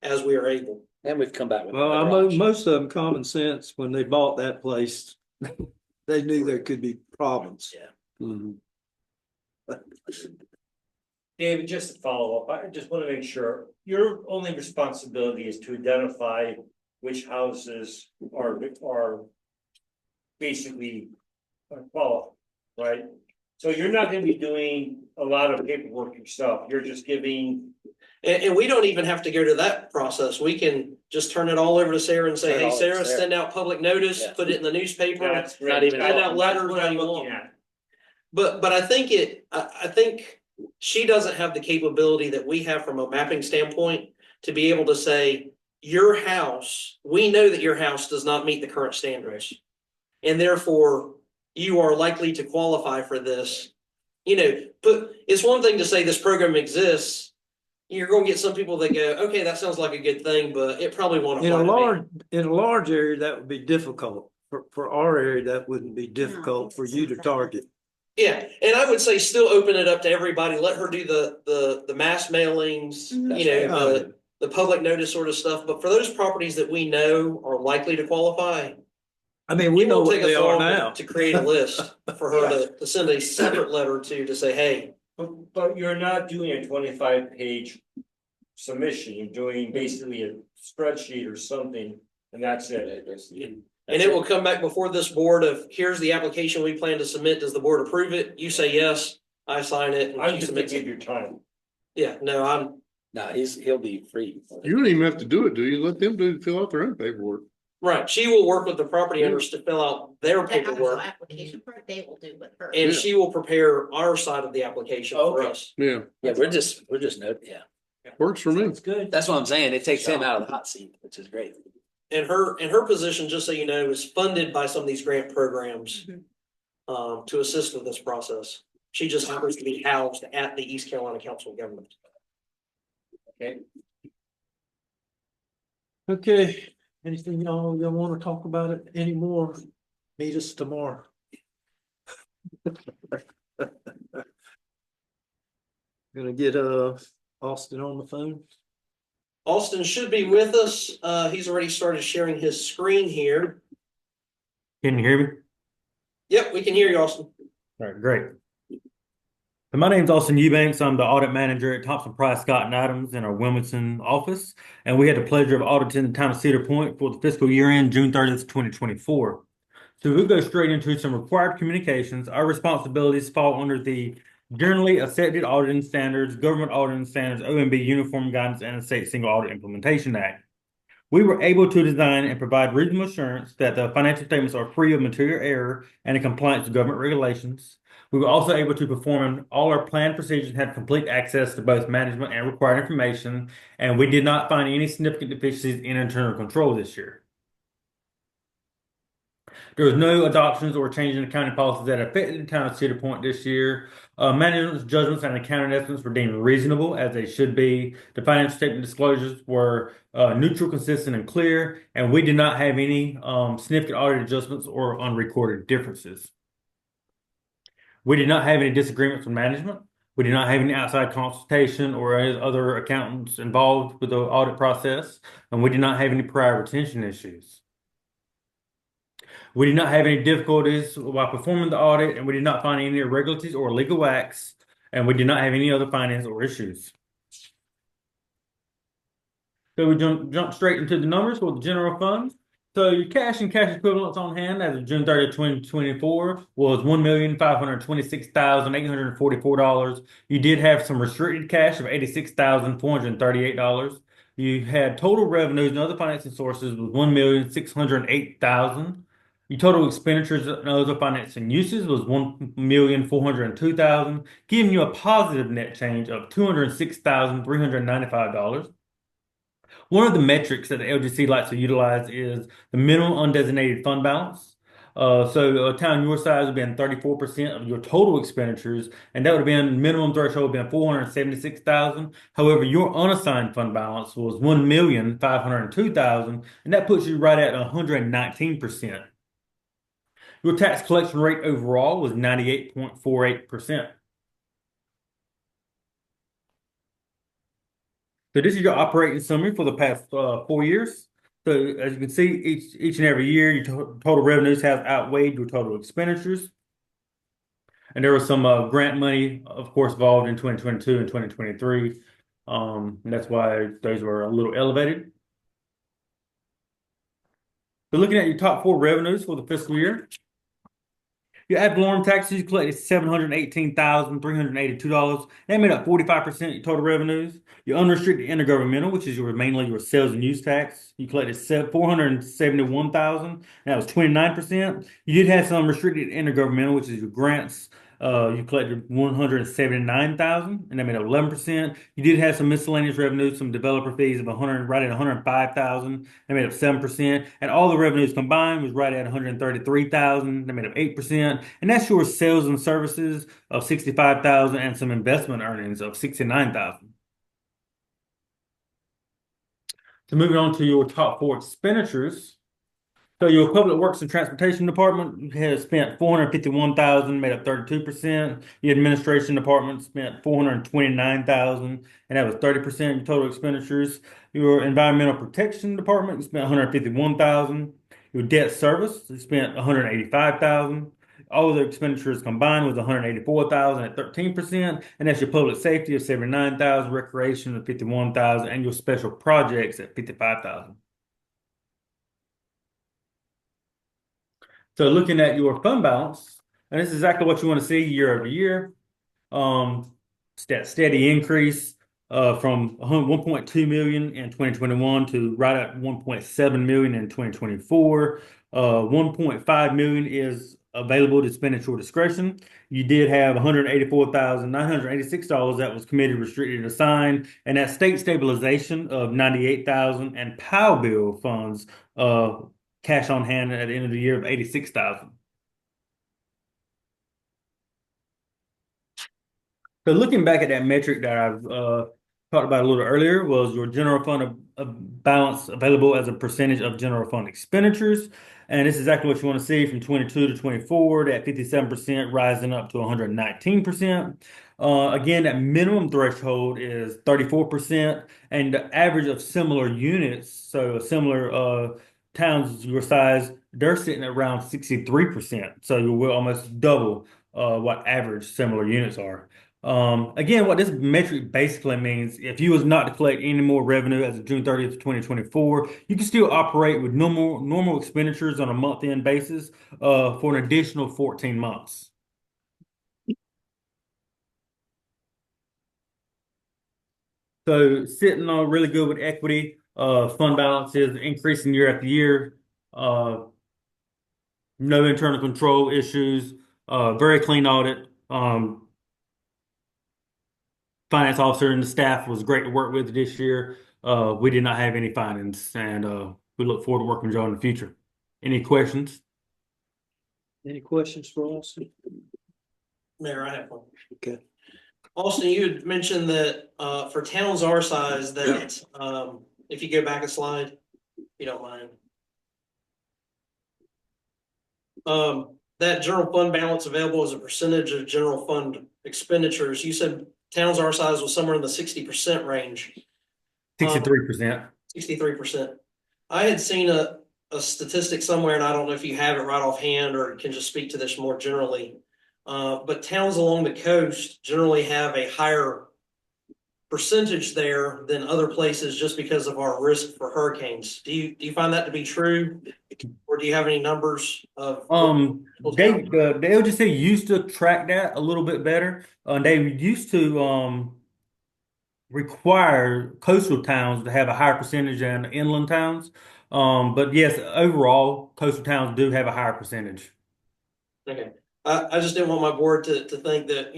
as we are able. And we've come back with. Well, most of them common sense when they bought that place. They knew there could be problems. Yeah. Mhm. David, just to follow up, I just want to make sure your only responsibility is to identify which houses are basically qualified, right? So you're not going to be doing a lot of paperwork yourself. You're just giving. And we don't even have to go to that process. We can just turn it all over to Sarah and say, Turn it hey, all over Sarah, to Sarah. send out public notice, Yeah. put it in the newspaper. That's Not even send out letters That's what how I'm you looking want. at. But I think she doesn't have the capability that we have from a mapping standpoint to be able to say, your house, we know that your house does not meet the current standards. And therefore, you are likely to qualify for this. But it's one thing to say this program exists. You're going to get some people that go, okay, that sounds like a good thing, but it probably won't apply to me. In a large area, that would be difficult. For our area, that wouldn't be difficult for you to target. Yeah, and I would say still open it up to everybody. Let her do the mass mailings, the public notice sort of stuff. But for those properties that we know are likely to qualify, I mean, we know what they are now. to create a list for her to send a separate letter to say, hey. But you're not doing a 25-page submission. You're doing basically a spreadsheet or something, and that's it. And it will come back before this board of, here's the application we plan to submit. Does the board approve it? You say yes, I sign it. and I'm she just submits thinking it. of your time. Yeah, no, I'm, No, he'll be free. You don't even have to do it, do you? Let them fill out their own paperwork. right. She will work with the property owners to fill out their The actual paperwork. application part, they will do with her. And Yeah. she will prepare our side of the application for Okay. us. Yeah, Yeah, we're just, yeah. works for me. Sounds good. That's what I'm saying. It takes him out of the hot seat, which is great. And her position, just so you know, is funded by some of these grant programs to assist with this process. She just happens to be housed at the East Carolina Council of Government. Okay, anything y'all want to talk about it anymore? Meet us tomorrow. Gonna get Austin on the phone. Austin should be with us. He's already started sharing his screen here. Can you hear me? Yep, we can hear you, Austin. All right, great. So my name's Austin Eubanks. I'm the audit manager at Thompson Price Scott and Adams in our Wilmington office. And we had the pleasure of auditing the town of Cedar Point for the fiscal year end, June 30th, 2024. So we'll go straight into some required communications. Our responsibilities fall under the generally accepted auditing standards, government auditing standards, OMB uniform guidance, and the State Single Audit Implementation Act. We were able to design and provide reasonable assurance that the financial statements are free of material error and in compliance with government regulations. We were also able to perform all our planned procedures and have complete access to both management and required information, and we did not find any significant deficiencies in internal control this year. There was no adoptions or changes in accounting policies that affected the town of Cedar Point this year. Management's judgments and accounting estimates were deemed reasonable, as they should be. The financial statement disclosures were neutral, consistent, and clear, and we did not have any significant audit adjustments or unrecorded differences. We did not have any disagreements with management. We did not have any outside consultation or any other accountants involved with the audit process, and we did not have any prior retention issues. We did not have any difficulties while performing the audit, and we did not find any irregularities or legal acts, and we did not have any other findings or issues. So we jump straight into the numbers for the general fund. So your cash and cash equivalents on hand as of June 30th, 2024 was $1,526,844. You did have some restricted cash of $86,438. You had total revenues and other financing sources was $1,608,000. Your total expenditures and other financing uses was $1,402,000, giving you a positive net change of $206,395. One of the metrics that the LGC likes to utilize is the minimum undesignated fund balance. So a town your size would be in 34% of your total expenditures, and that would have been minimum threshold would have been $476,000. However, your unassigned fund balance was $1,502,000, and that puts you right at 119%. Your tax collection rate overall was 98.48%. So this is your operating summary for the past 4 years. So as you can see, each and every year, your total revenues have outweighed your total expenditures. And there was some grant money, of course, involved in 2022 and 2023. And that's why those were a little elevated. So looking at your top 4 revenues for the fiscal year. Your ad valorem taxes, you collected $718,382. That made up 45% of your total revenues. Your unrestricted intergovernmental, which is mainly your sales and use tax, you collected $471,000. And that was 29%. You did have some restricted intergovernmental, which is your grants. You collected $179,000, and that made up 11%. You did have some miscellaneous revenues, some developer fees of right at $105,000. That made up 7%. And all the revenues combined was right at $133,000. That made up 8%. And that's your sales and services of $65,000 and some investment earnings of $69,000. So moving on to your top 4 expenditures. So your Public Works and Transportation Department has spent $451,000, made up 32%. The Administration Department spent $429,000, and that was 30% of your total expenditures. Your Environmental Protection Department spent $151,000. Your Debt Service spent $185,000. All of the expenditures combined was $184,000 at 13%, and that's your Public Safety of $79,000, Recreation of $51,000, and your Special Projects at $55,000. So looking at your fund balance, and this is exactly what you want to see year over year. It's that steady increase from 1.2 million in 2021 to right at 1.7 million in 2024. 1.5 million is available to spend at your discretion. You did have $184,986 that was committed, restricted, and assigned, and that state stabilization of 98,000 and POW bill funds, cash on hand at the end of the year of 86,000. So looking back at that metric that I've talked about a little earlier was your general fund balance available as a percentage of general fund expenditures. And this is exactly what you want to see from 22 to 24, that 57% rising up to 119%. Again, that minimum threshold is 34%, and the average of similar units, so similar towns your size, they're sitting at around 63%. So you will almost double what average similar units are. Again, what this metric basically means, if you was not to collect any more revenue as of June 30th, 2024, you can still operate with normal expenditures on a month-end basis for an additional 14 months. So sitting on really good with equity, fund balances increasing year after year, no internal control issues, very clean audit. Finance officer and the staff was great to work with this year. We did not have any findings, and we look forward to working with y'all in the future. Any questions? Any questions for Austin? Mayor, I have one. Okay. Austin, you had mentioned that for towns our size, that if you go back a slide, if you don't mind. That general fund balance available as a percentage of general fund expenditures, you said towns our size was somewhere in the 60% range. 63%. 63%. I had seen a statistic somewhere, and I don't know if you have it right offhand or can just speak to this more generally. But towns along the coast generally have a higher percentage there than other places just because of our risk for hurricanes. Do you find that to be true? Or do you have any numbers of The LGC used to track that a little bit better. They used to require coastal towns to have a higher percentage than inland towns. But yes, overall, coastal towns do have a higher percentage. Okay. I just didn't want my board to think that,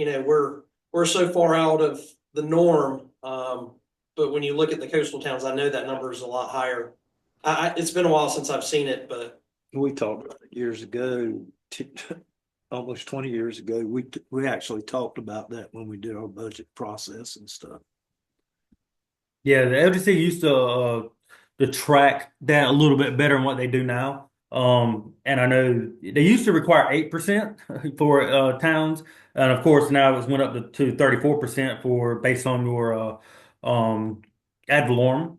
we're so far out of the norm. But when you look at the coastal towns, I know that number is a lot higher. It's been a while since I've seen it, but We talked about it years ago, almost 20 years ago. We actually talked about that when we did our budget process and stuff. Yeah, the LGC used to track that a little bit better than what they do now. And I know they used to require 8% for towns, and of course now it's went up to 34% for based on your ad valorem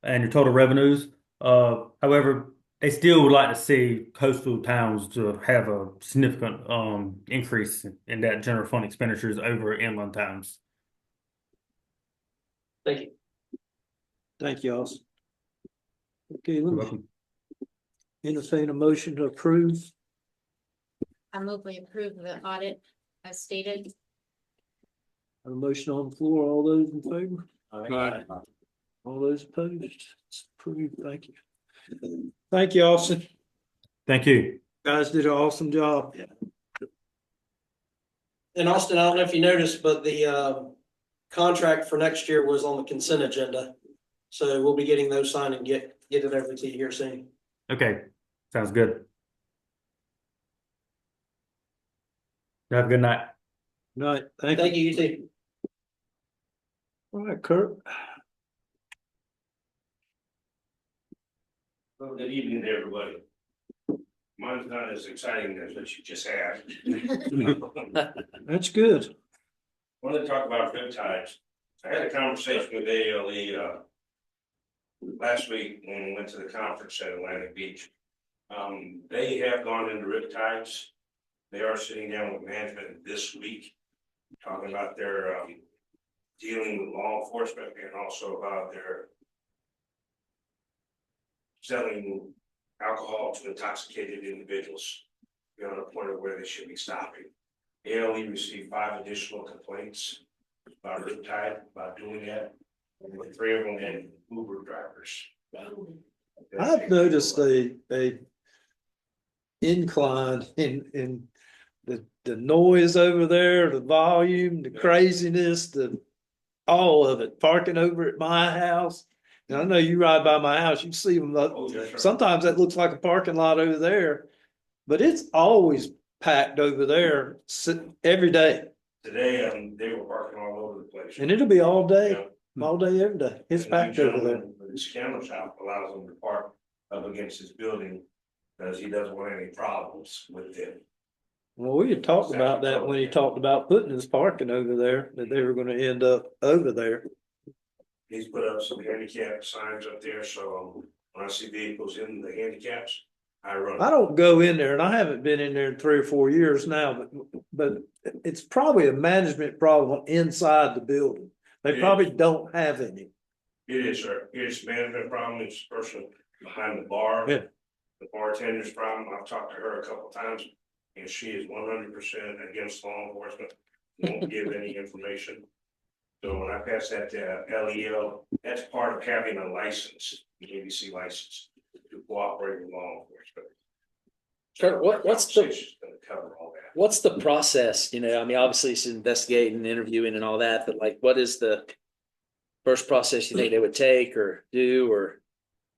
and your total revenues. However, they still would like to see coastal towns to have a significant increase in that general fund expenditures over inland towns. thank you. Thank you, Austin. Okay, let You're me welcome. entertain a motion to approve. I move we approve the audit as stated. A motion on the floor. All those in favor? Right. All those opposed? It's approved. Thank you. Thank you, Austin. Thank you. Guys did an awesome job. And Austin, I don't know if you noticed, but the contract for next year was on the consent agenda. So we'll be getting those signed and get it over to you here soon. Okay, sounds good. Have a good night. Right. Thank Thank you. you, you too. All right, Kurt. Well, good evening to everybody. Mine's not as exciting as what you just asked. That's good. Wanted to talk about riptides. I had a conversation with ALE last week when we went to the conference at Atlantic Beach. They have gone into riptides. They are sitting down with management this week, talking about their dealing with law enforcement and also about their selling alcohol to intoxicated individuals beyond a point of where they should be stopping. ALE received 5 additional complaints about Riptide, about doing that, and with 3 of them had Uber drivers. I've noticed a incline in the noise over there, the volume, the craziness, all of it, parking over at my house. And I know you ride by my house, you see them, sometimes that looks like a parking lot over there, but it's always packed over there every day. Today, they were parking all over the place. And it'll be all day, Yeah. every day. It's And the packed over there. gentleman with his camera shop allows him to park up against his building because he doesn't want any problems with them. Well, we had talked about that when he talked about putting his parking over there, that they were gonna end up over there. He's put up some handicap signs up there, so when I see vehicles in the handicaps, I run. I don't go in there, and I haven't been in there in 3 or 4 years now, but it's probably a management problem inside the building. They It probably is. don't have any. It is, sir. It's management problem. It's the person behind the bar. Yeah. The bartender's problem. I've talked to her a couple times and she is 100% against law enforcement. Won't give any information. So when I pass that to LEO, that's part of having a license, the ABC license, to cooperate with law enforcement. Kurt, what's the- Conversation's gonna cover all that. What's the process? You know, I mean, obviously it's investigating, interviewing and all that, but like, what is the first process you think they would take or do or?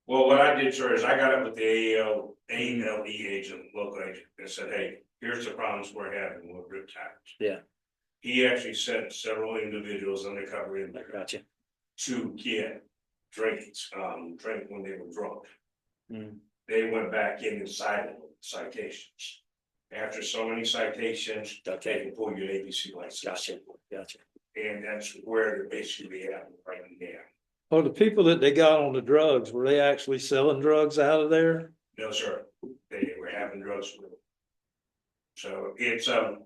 Well, what I did, sir, is I got up with the ALE agent, local agent, and said, hey, here's the problems we're having with Riptide. Yeah. He actually sent several individuals undercover in there Gotcha. to get drinks, drink when they were drunk. Mm. They went back in and cited them with citations. After so many citations, they can pull your ABC license. Gotcha. And that's where they're basically at right now. Oh, the people that they got on the drugs, were they actually selling drugs out of there? No, sir, they were having drugs with them. So it's, remember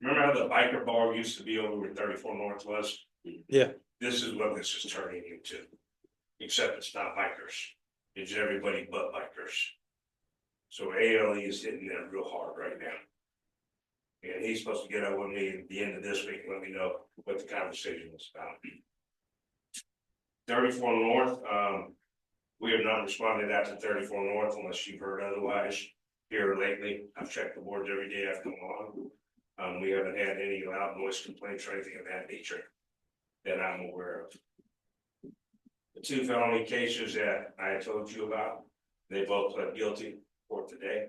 how the biker bar used to be over where 34 North was? Yeah. This is what this is turning into, except it's not bikers, it's everybody but bikers. So ALE is hitting that real hard right now. And he's supposed to get up with me at the end of this week and let me know what the conversation was about. 34 North, we have not responded out to 34 North unless you've heard otherwise here lately. I've checked the boards every day I've come on. We haven't had any loud noise complaints or anything of that nature that I'm aware of. The 2 felony cases that I told you about, they both pled guilty for today.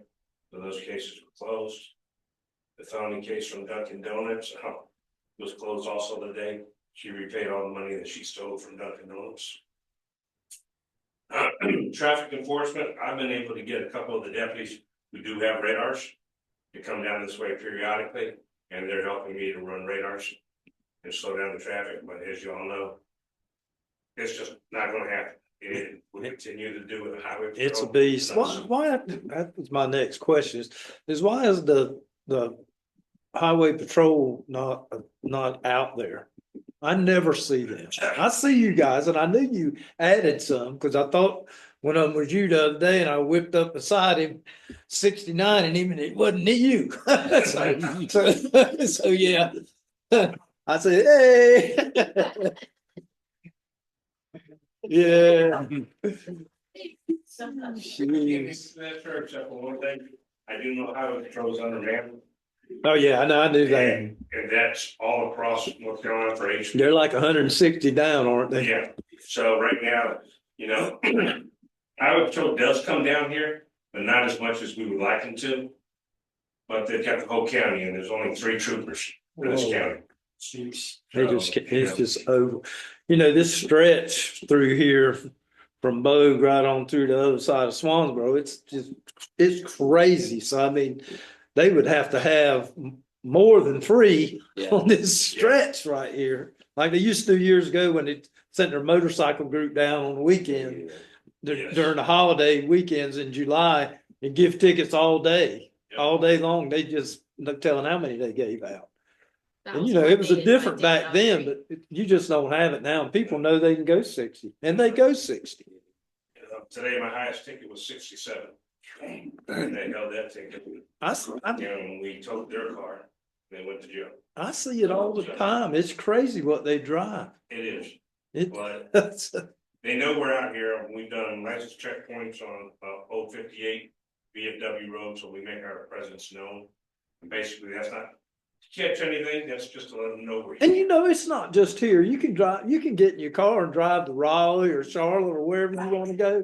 So those cases were closed. The felony case from Dunkin' Donuts was closed also today. She repaid all the money that she stole from Dunkin' Donuts. Traffic enforcement, I've been able to get a couple of the deputies who do have radars to come down this way periodically, and they're helping me to run radars and slow down the traffic. But as you all know, it's just not going to happen. It will continue to do with the highway patrol. It's a beast. Why, that was my next question is why is the highway patrol not out there? I never see them. I see you guys and I knew you added some because I thought when I was you the other day and I whipped up beside him 69 and even it wasn't you. so yeah. I said, hey. Yeah. Jeez. That's fair, except for one thing. I do know highway patrol is undermanned. Oh, yeah, I knew that. And that's all across North Carolina for H. They're like 160 down, aren't they? Yeah, so right now, you know, highway patrol does come down here, but not as much as we would like them to. But they've got the whole county and there's only 3 troopers in this Whoa. county. It's just over. You know, this stretch through here from Bogue right on through the other side of Swansboro, it's crazy. So, I mean, they would have to have more than 3 on this stretch right here. Like they used to do years ago when they sent their motorcycle group down on the weekend during the holiday weekends in July and give tickets all day long. They just no telling how many they gave out. And you know, it was a different back then, but you just don't have it now. People know they can go 60 and they go 60. today my highest ticket was 67. And they held that ticket. And we towed their car, they went to jail. I see it all the time. It's crazy what they drive. It is, It, but they know we're out here. We've done license checkpoints on Old 58 VFW road, so we make our presence known. And basically, that's not to catch anything, that's just to let them know we're and here. you know, it's not just here. You can get in your car and drive to Raleigh or Charlotte or wherever you want to go.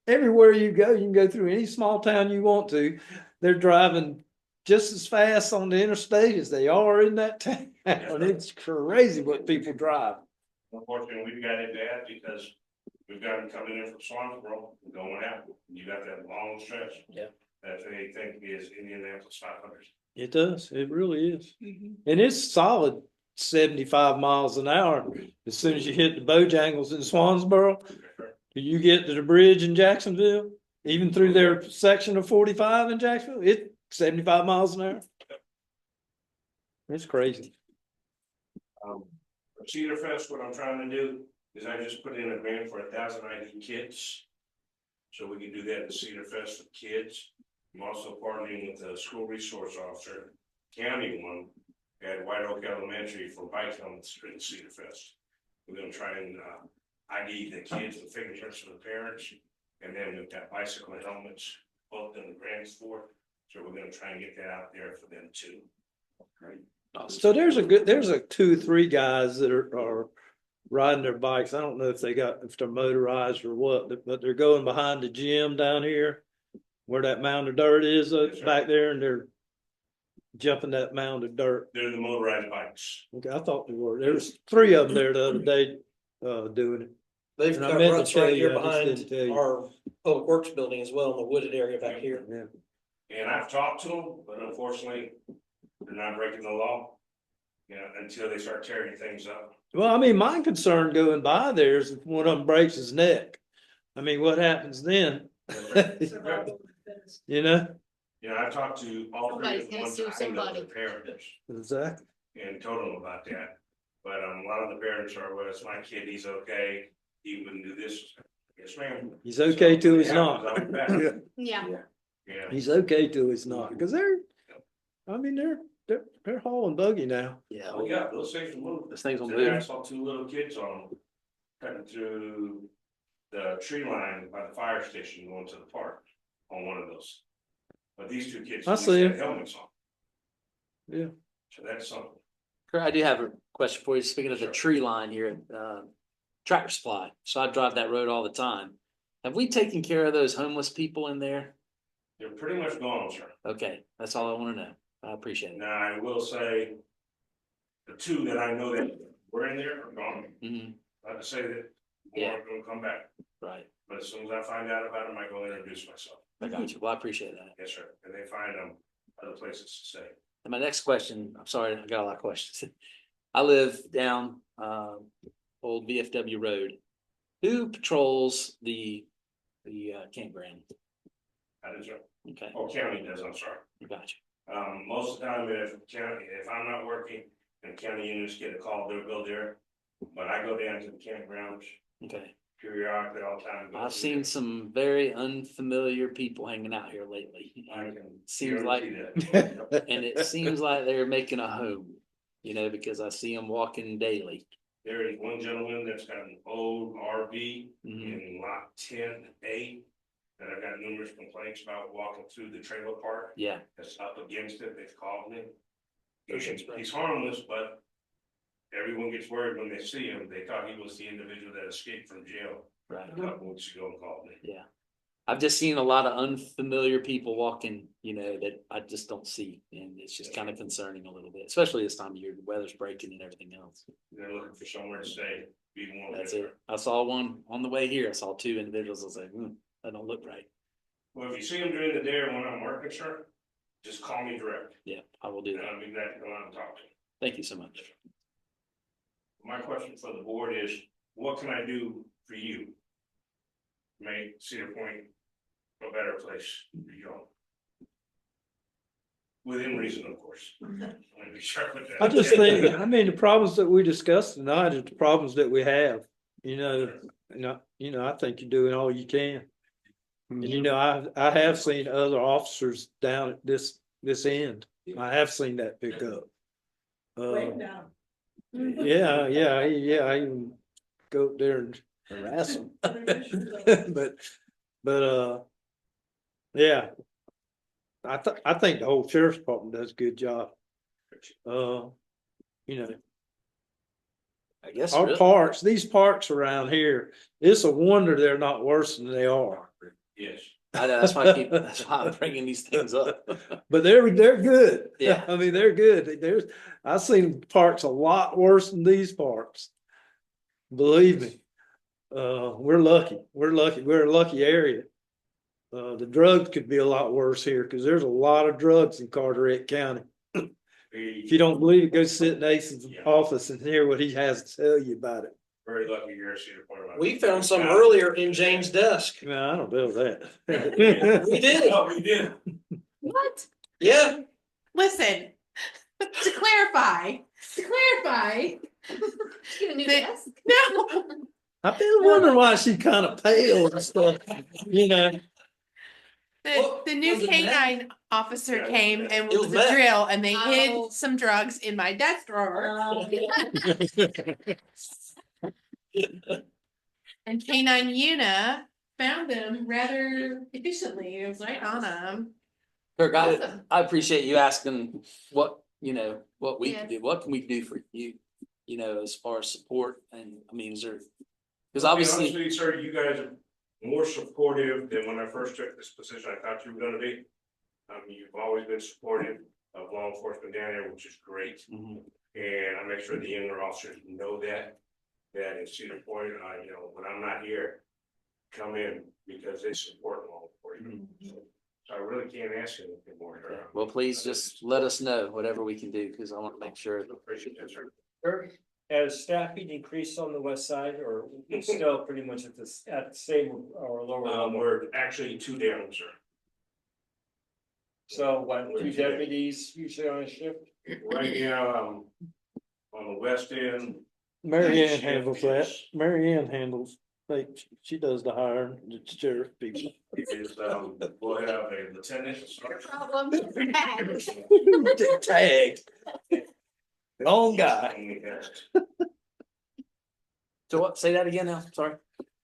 Everywhere you go, you can go through any small town you want to. They're driving just as fast on the interstate as they are in that town. It's crazy what people drive. Unfortunately, we've got it bad because we've got them coming in from Swansboro, going out. You got that long stretch. Yeah. That they think is Indianapolis 500. It does. It really is. And it's solid 75 miles an hour. As soon as you hit the Bojangles in Swansboro, you get to the bridge in Jacksonville, even through their section of 45 in Jacksonville, it's 75 miles an hour. It's crazy. For Cedar Fest, what I'm trying to do is I just put in a grant for 1,000 ID kits. So we can do that at Cedar Fest for kids. I'm also partnering with the school resource officer, county one, at White Oak Elementary for bike helmets for the Cedar Fest. We're gonna try and ID the kids, the fingerprints of the parents, and then we've got bicycle helmets, both in the grants for. So we're gonna try and get that out there for them too. So there's a 2 or 3 guys that are riding their bikes. I don't know if they're motorized or what, but they're going behind the gym down here where that mound of dirt is back there, and they're jumping that mound of dirt. They're the motorized bikes. Okay, I thought they were. There was 3 of them there the other day doing it. They've And I got meant to ruts tell right you, here I just didn't tell behind you. our public works building as well, in the wooded area back here. Yeah. And I've talked to them, but unfortunately, they're not breaking the law. You know, until they start tearing things up. Well, I mean, my concern going by there is if one of them breaks his neck. I mean, what happens then? You know? You know, I talked to all 3 of Somebody's them gonna one sue time, somebody. the parents, Exactly. and told them about that. But a lot of the parents are, well, it's my kid, he's okay, he wouldn't do this. Yes, ma'am. He's okay till he's Yeah, not. I'll be back. Yeah. Yeah. He's okay till he's not, because they're hauling buggy now. Yeah. Oh, yeah, those things will move. Those things will Today I move. saw 2 little kids on them, cutting through the tree line by the fire station going to the park on one of those. But these 2 kids I at least see had 'em. helmets on. Yeah. So that's something. I do have a question for you. Speaking of the Sure. tree line here, Tractor Supply. So I drive that road all the time. Have we taken care of those homeless people in there? They're pretty much gone, sir. Okay, that's all I want to know. I appreciate it. Now, I will say, the 2 that I know that were in there are gone. Mhm. Not to say that Yeah. more are gonna come back, Right. but as soon as I find out about them, I go introduce myself. I got you. Well, I appreciate that. Yes, sir. And they find other places to stay. And my next question, I'm sorry, I got a lot of questions. I live down old VFW road. Who patrols the campground? That is right. Okay, Oh, county does, I'm sorry. got you. Most of the time, if I'm not working and county units get a call, they'll go there. But I go down to the campgrounds Okay. periodically all the time. I've seen some very unfamiliar people hanging out here lately. I And can seems like, guarantee that. and it seems like they're making a home, because I see them walking daily. There is one gentleman that's got an old RV Mhm. in lot 10A that I've got numerous complaints about walking through the trailer park. Yeah, That's up against it, they've called me. Ocean And he's harmless, but everyone gets worried when they see him. They thought he was the individual that escaped from jail right. a couple weeks ago and called me. Yeah. I've just seen a lot of unfamiliar people walking, that I just don't see. And it's just kind of concerning a little bit, especially this time of year, the weather's breaking and everything else. They're looking for somewhere to stay, be more. That's it. I saw one on the way here. I saw 2 individuals. I was like, that don't look right. Well, if you see them during the day or when I'm working, sir, just call me direct. Yeah, I will do And that. I'll be glad to go out and talk to you. Thank you so much. My question for the board is, what can I do for you? Make Cedar Point a better place for you all. Within reason, of course. I want to be sharp with that. I just think, the problems that we discussed tonight are the problems that we have, I think you're doing all you can. And you know, I have seen other officers down at this end. I have seen that pick up. Way down. Yeah, I even go up there and harass them. But, yeah. I think the whole sheriff's department does a good job. You know, I guess. our really. parks, these parks around here, it's a wonder they're not worse than they are. Yes. I know, that's why I'm bringing these things up. But they're good. Yeah. I mean, they're good. I've seen parks a lot worse than these parks. Believe me. We're lucky. We're a lucky area. The drugs could be a lot worse here because there's a lot of drugs in Carteret County. If you don't believe it, go sit in Ace's office and hear what he has to tell you about it. Very lucky here at Cedar Point. We found some earlier in Jane's desk. No, I don't know that. We did. Oh, we did. What? Yeah. Listen, to clarify. Get a new The- desk. No, I've been wondering why she kind of pale and stuff, you know. the new Was it canine officer came and It it was was a Matt. drill and they Oh. hid some drugs in my desk drawer. And canine Una found them rather efficiently. It was right on them. Kirk, Awesome. I appreciate you asking what, what we can Yes. do, what can we do for you, as far as support, and I mean, is there? Because Honestly, obviously, sir, you guys are more supportive than when I first took this position. I thought you were gonna be. You've always been supportive of law enforcement down there, which is great. Mhm. And I make sure the younger officers know that in Cedar Point, when I'm not here, come in because they support law enforcement. So I really can't ask anything more. sir. well, please just let us know whatever we can do, because I want to make sure. Appreciate that, sir. Has staffing increased on the west side, or it's still pretty much at the same or lower level? We're actually 2 down, sir. So what, 2 deputies usually on a shift? Right now, on the west end. Mary Ann handles that. Mary Ann handles, like, she does the hiring, the sheriff people. Is, we'll have a lieutenant. Problem. Tag. Long guy. So what, say that again now, sorry.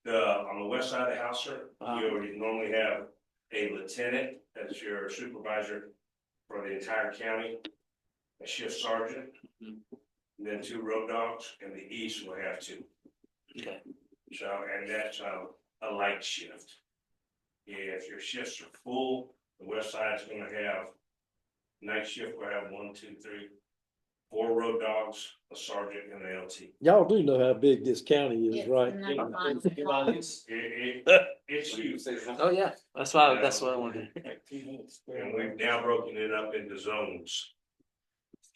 On the west side of the house, sir, you normally have a lieutenant as your supervisor for the entire county, a shift sergeant, and then 2 road dogs, and the east will have 2. Okay. So, and that's a light shift. If your shifts are full, the west side's gonna have, night shift will have 1, 2, 3, 4 road dogs, a sergeant, and an LT. Y'all do know how big this county is, Yes, right? and that's fine. It's huge. Oh, yeah, that's why I wanted to. And we've now broken it up into zones.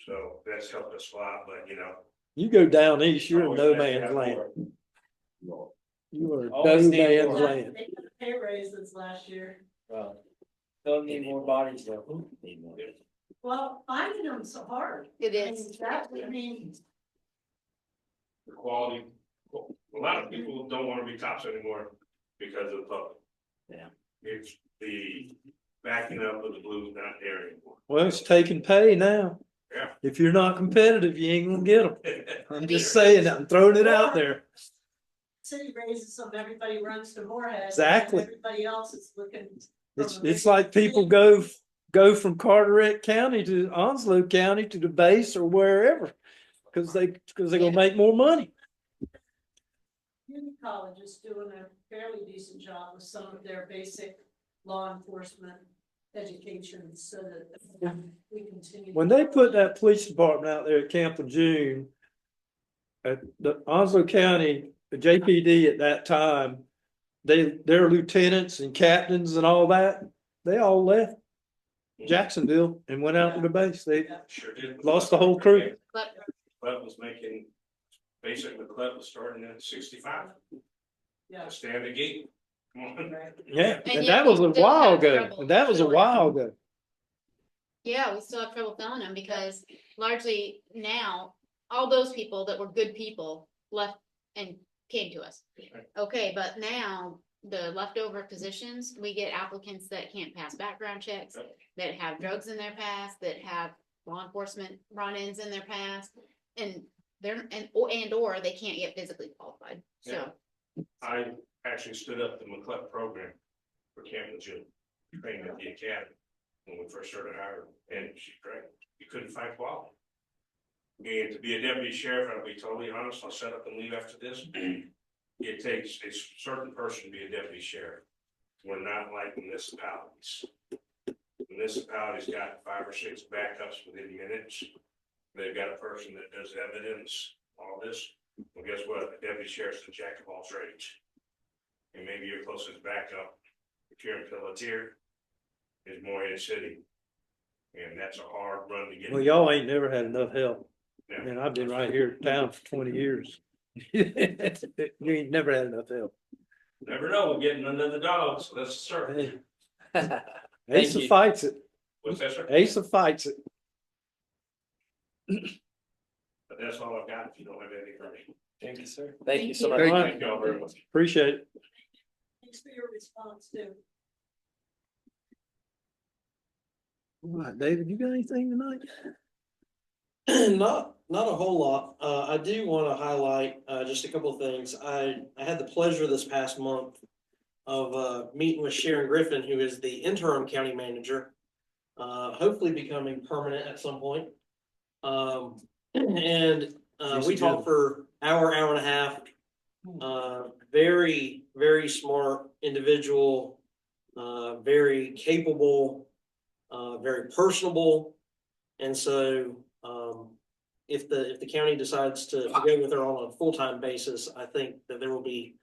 So that's helped us a lot, but You go down east, you're in always no nice to man's have land. more. You are in Always no need man's more. land. They got pay raises last year. Well, Still need more bodies though. Well, finding them so hard. It I is. mean, that would mean, The quality, a lot of people don't want to be cops anymore because of the public. Yeah. It's the backing up of the blues not there anymore. Well, it's taking pay now. Yeah. If you're not competitive, you ain't gonna get them. I'm just saying that, I'm throwing it out there. city raises them, everybody runs to Moorhead. and Exactly. Everybody else is looking. It's like people go from Carteret County to Onslow County to the base or wherever. Cause they're gonna make more money. Community college is doing a fairly decent job with some of their basic law enforcement education so that we continue. When they put that police department out there at Camp Lejeune, at the Onslow County, the JPD at that time, their lieutenants and captains and all that, they all left Jacksonville and went out to the base. They Sure did. lost the whole crew. But Club was making, basically the club was starting at 65. Yeah. To stand the gate. Come on. Yeah, And and yet that was we a still while have ago. trouble And that was a filling while ago. yeah, we still have trouble filling them because largely now, all those people that were good people left and came to us. Okay, but now the leftover positions, we get applicants that can't pass background checks, that have drugs in their past, that have law enforcement run-ins in their past, and or they can't get physically qualified, so. I actually stood up the McClellan program for Campbell Jim, trained at the academy when we first started hiring, and she's great. You couldn't find quality. And to be a deputy sheriff, I'll be totally honest, I'll set up and leave after this. It takes a certain person to be a deputy sheriff. We're not like municipalities. Municipalities got 5 or 6 backups within minutes. They've got a person that does evidence, all this. Well, guess what? The deputy sheriff's the jack of all trades. And maybe your closest backup, if you're in Pelletier, is Morehead City. And that's a hard run to get. Well, y'all ain't never had enough help. Yeah. And I've been right here in town for 20 years. You ain't never had enough help. Never know, we're getting another dog, so that's a start. Asa fights it. What's that, sir? Asa fights it. But that's all I've got, if you don't have anything for me. Thank you, sir. Thank you so All much. right. Thank y'all very much. Appreciate it. Thanks for your response too. All right, David, you got anything tonight? Not a whole lot. I do want to highlight just a couple of things. I had the pleasure this past month of meeting with Sharon Griffin, who is the interim county manager, hopefully becoming permanent at some point. We talked for hour and a half. Very, very smart individual, very capable, very personable. And so if the county decides to go with her on a full-time basis, I think that there will be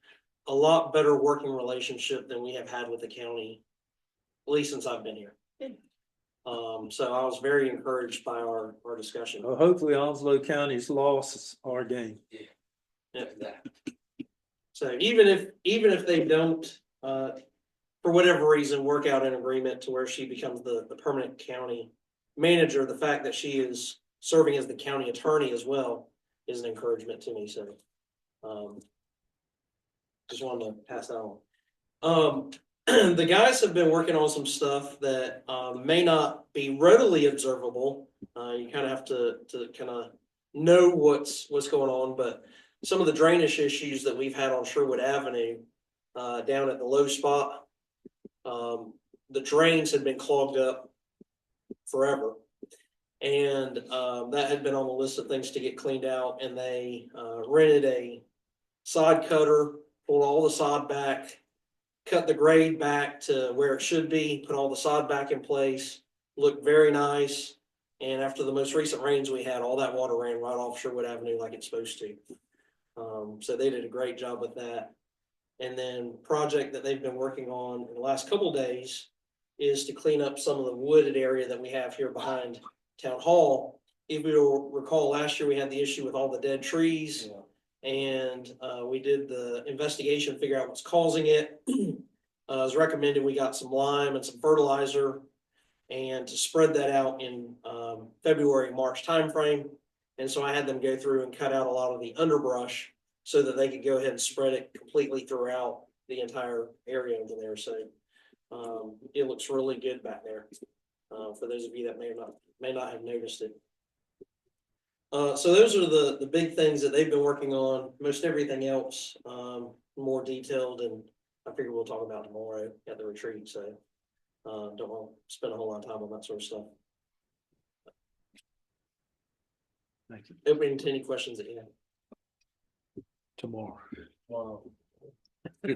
a lot better working relationship than we have had with the county, at least since I've been here. So I was very encouraged by our discussion. Well, hopefully Onslow County's loss is our gain. Yeah. So even if they don't, for whatever reason, work out an agreement to where she becomes the permanent county manager, the fact that she is serving as the county attorney as well is an encouragement to me. So just wanted to pass that on. The guys have been working on some stuff that may not be readily observable. You kind of have to kind of know what's going on, but some of the drainage issues that we've had on Sherwood Avenue down at the low spot, the drains had been clogged up forever. And that had been on the list of things to get cleaned out, and they rented a sod cutter, pulled all the sod back, cut the grade back to where it should be, put all the sod back in place, looked very nice. And after the most recent rains we had, all that water ran right off Sherwood Avenue like it's supposed to. So they did a great job with that. And then project that they've been working on in the last couple of days is to clean up some of the wooded area that we have here behind Town Hall. If you'll recall, last year we had the issue with all the dead trees. And we did the investigation, figure out what's causing it. As recommended, we got some lime and some fertilizer, and to spread that out in February, March timeframe. And so I had them go through and cut out a lot of the underbrush so that they could go ahead and spread it completely throughout the entire area over there. So it looks really good back there. For those of you that may not have noticed it. So those are the big things that they've been working on. Most everything else more detailed, and I figure we'll talk about tomorrow at the retreat. So don't want to spend a whole lot of time on that sort of stuff. Thank you. Opening to any questions that you have. Tomorrow. Wow. All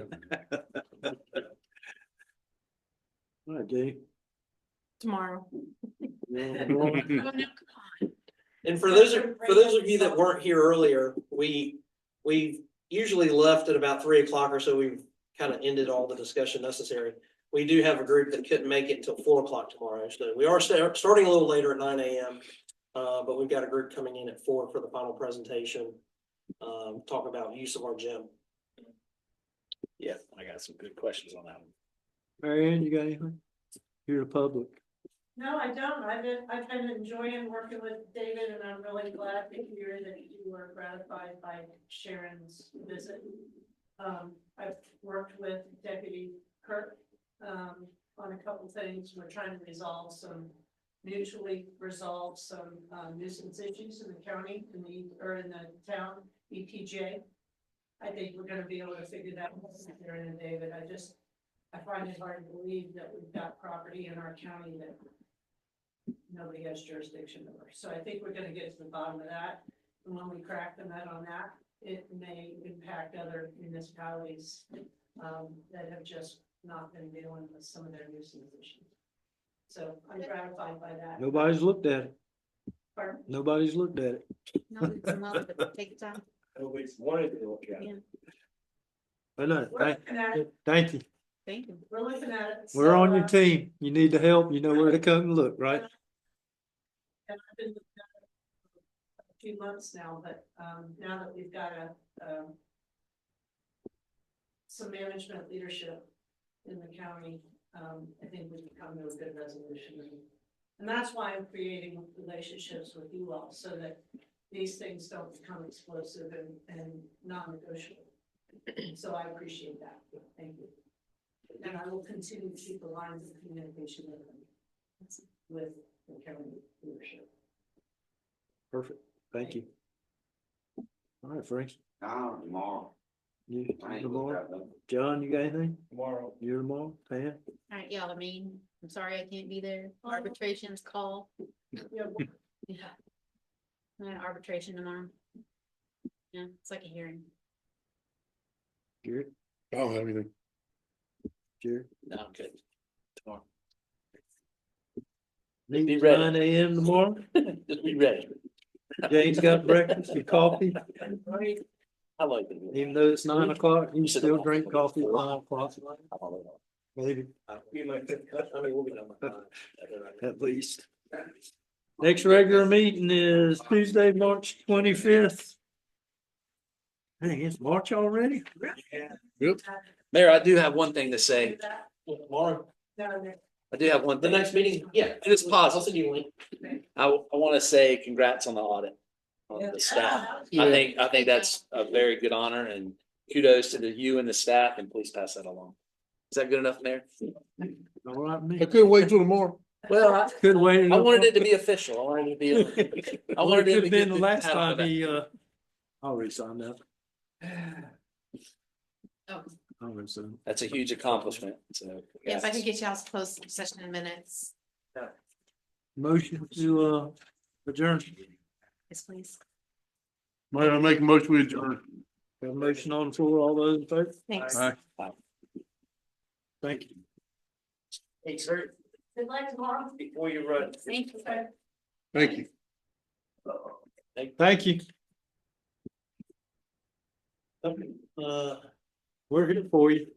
right, Dave. Tomorrow. And for those of you that weren't here earlier, we usually left at about 3 o'clock or so. We've kind of ended all the discussion necessary. We do have a group that couldn't make it until 4 o'clock tomorrow. So we are starting a little later at 9 a.m. But we've got a group coming in at 4 for the final presentation. Talk about use of our gym. Yeah, I got some good questions on that one. Marianne, you got anything? You're the public. No, I don't. I've been enjoying working with David, and I'm really glad to hear that you were gratified by Sharon's visit. I've worked with Deputy Kirk, on a couple things. We're trying to resolve mutually resolve some nuisance issues in the county, in the town, ETJ. I think we're gonna be able to figure that out during the day, but I find it hard to believe that we've got property in our county that nobody has jurisdiction over. So I think we're gonna get to the bottom of that. And when we crack the nut on that, it may impact other municipalities that have just not been dealing with some of their nuisance issues. So I'm gratified by that. Nobody's looked at it. Pardon? Nobody's looked at it. No, it's a lot, but take the time. Nobody's wanted to look at it. Yeah, But no, We're looking at it. thank you. thank you. We're looking at it. We're So, on your team. You need the help. You know where to come and look, right? And I've been looking at it a few months now, but now that we've got some management leadership in the county, I think we can come to a good resolution. And that's why I'm creating relationships with you all, so that these things don't become explosive and non-negotiable. So I appreciate that. Thank you. And I will continue to keep the lines of communication with the county leadership. Perfect. Thank you. All right, Frank. Tomorrow. You I ain't tomorrow? got nothing. John, you got anything? Tomorrow. You tomorrow? Pam? All right, y'all, I'm sorry I can't be there. Arbitration's call. Yeah, Yeah. I got arbitration tomorrow. Yeah, it's like a hearing. Jared? I don't have anything. Jared? No, I'm good. Tomorrow. Meeting's ready. 9 a.m. tomorrow. Just be ready. James got breakfast and coffee. I like it. Even though it's 9 o'clock, you still drink coffee at 9 o'clock. Maybe, Be my fifth cut. I mean, we'll be done by 5. at least. Next regular meeting is Tuesday, March 25th. Dang, it's March already? Mayor, I do have one thing to say. Tomorrow, I do have one the thing. next meeting, yeah. It is I'll positive. send you a link. I want to say congrats on the audit. On the staff. I think that's a very good honor, and kudos to you and the staff, and please pass that along. Is that good enough, Mayor? All right, me. I couldn't wait till tomorrow. Well, I Could wait. wanted it to be official. I wanted it to be. I Well, wanted it it could to have be been the last time he, Oh, I'll resign that. Oh, I'll resign. that's a huge accomplishment. So. Yeah, if I could get y'all's closed session in minutes, Motion to, adjourn. yes, please. Might I make a motion with adjourn? Got a motion on the floor. All those in favor? Thanks. Aye. Thank you. Hey, sir, Good luck tomorrow. before you run, thank you. Thank you. Thank you. We're here for you.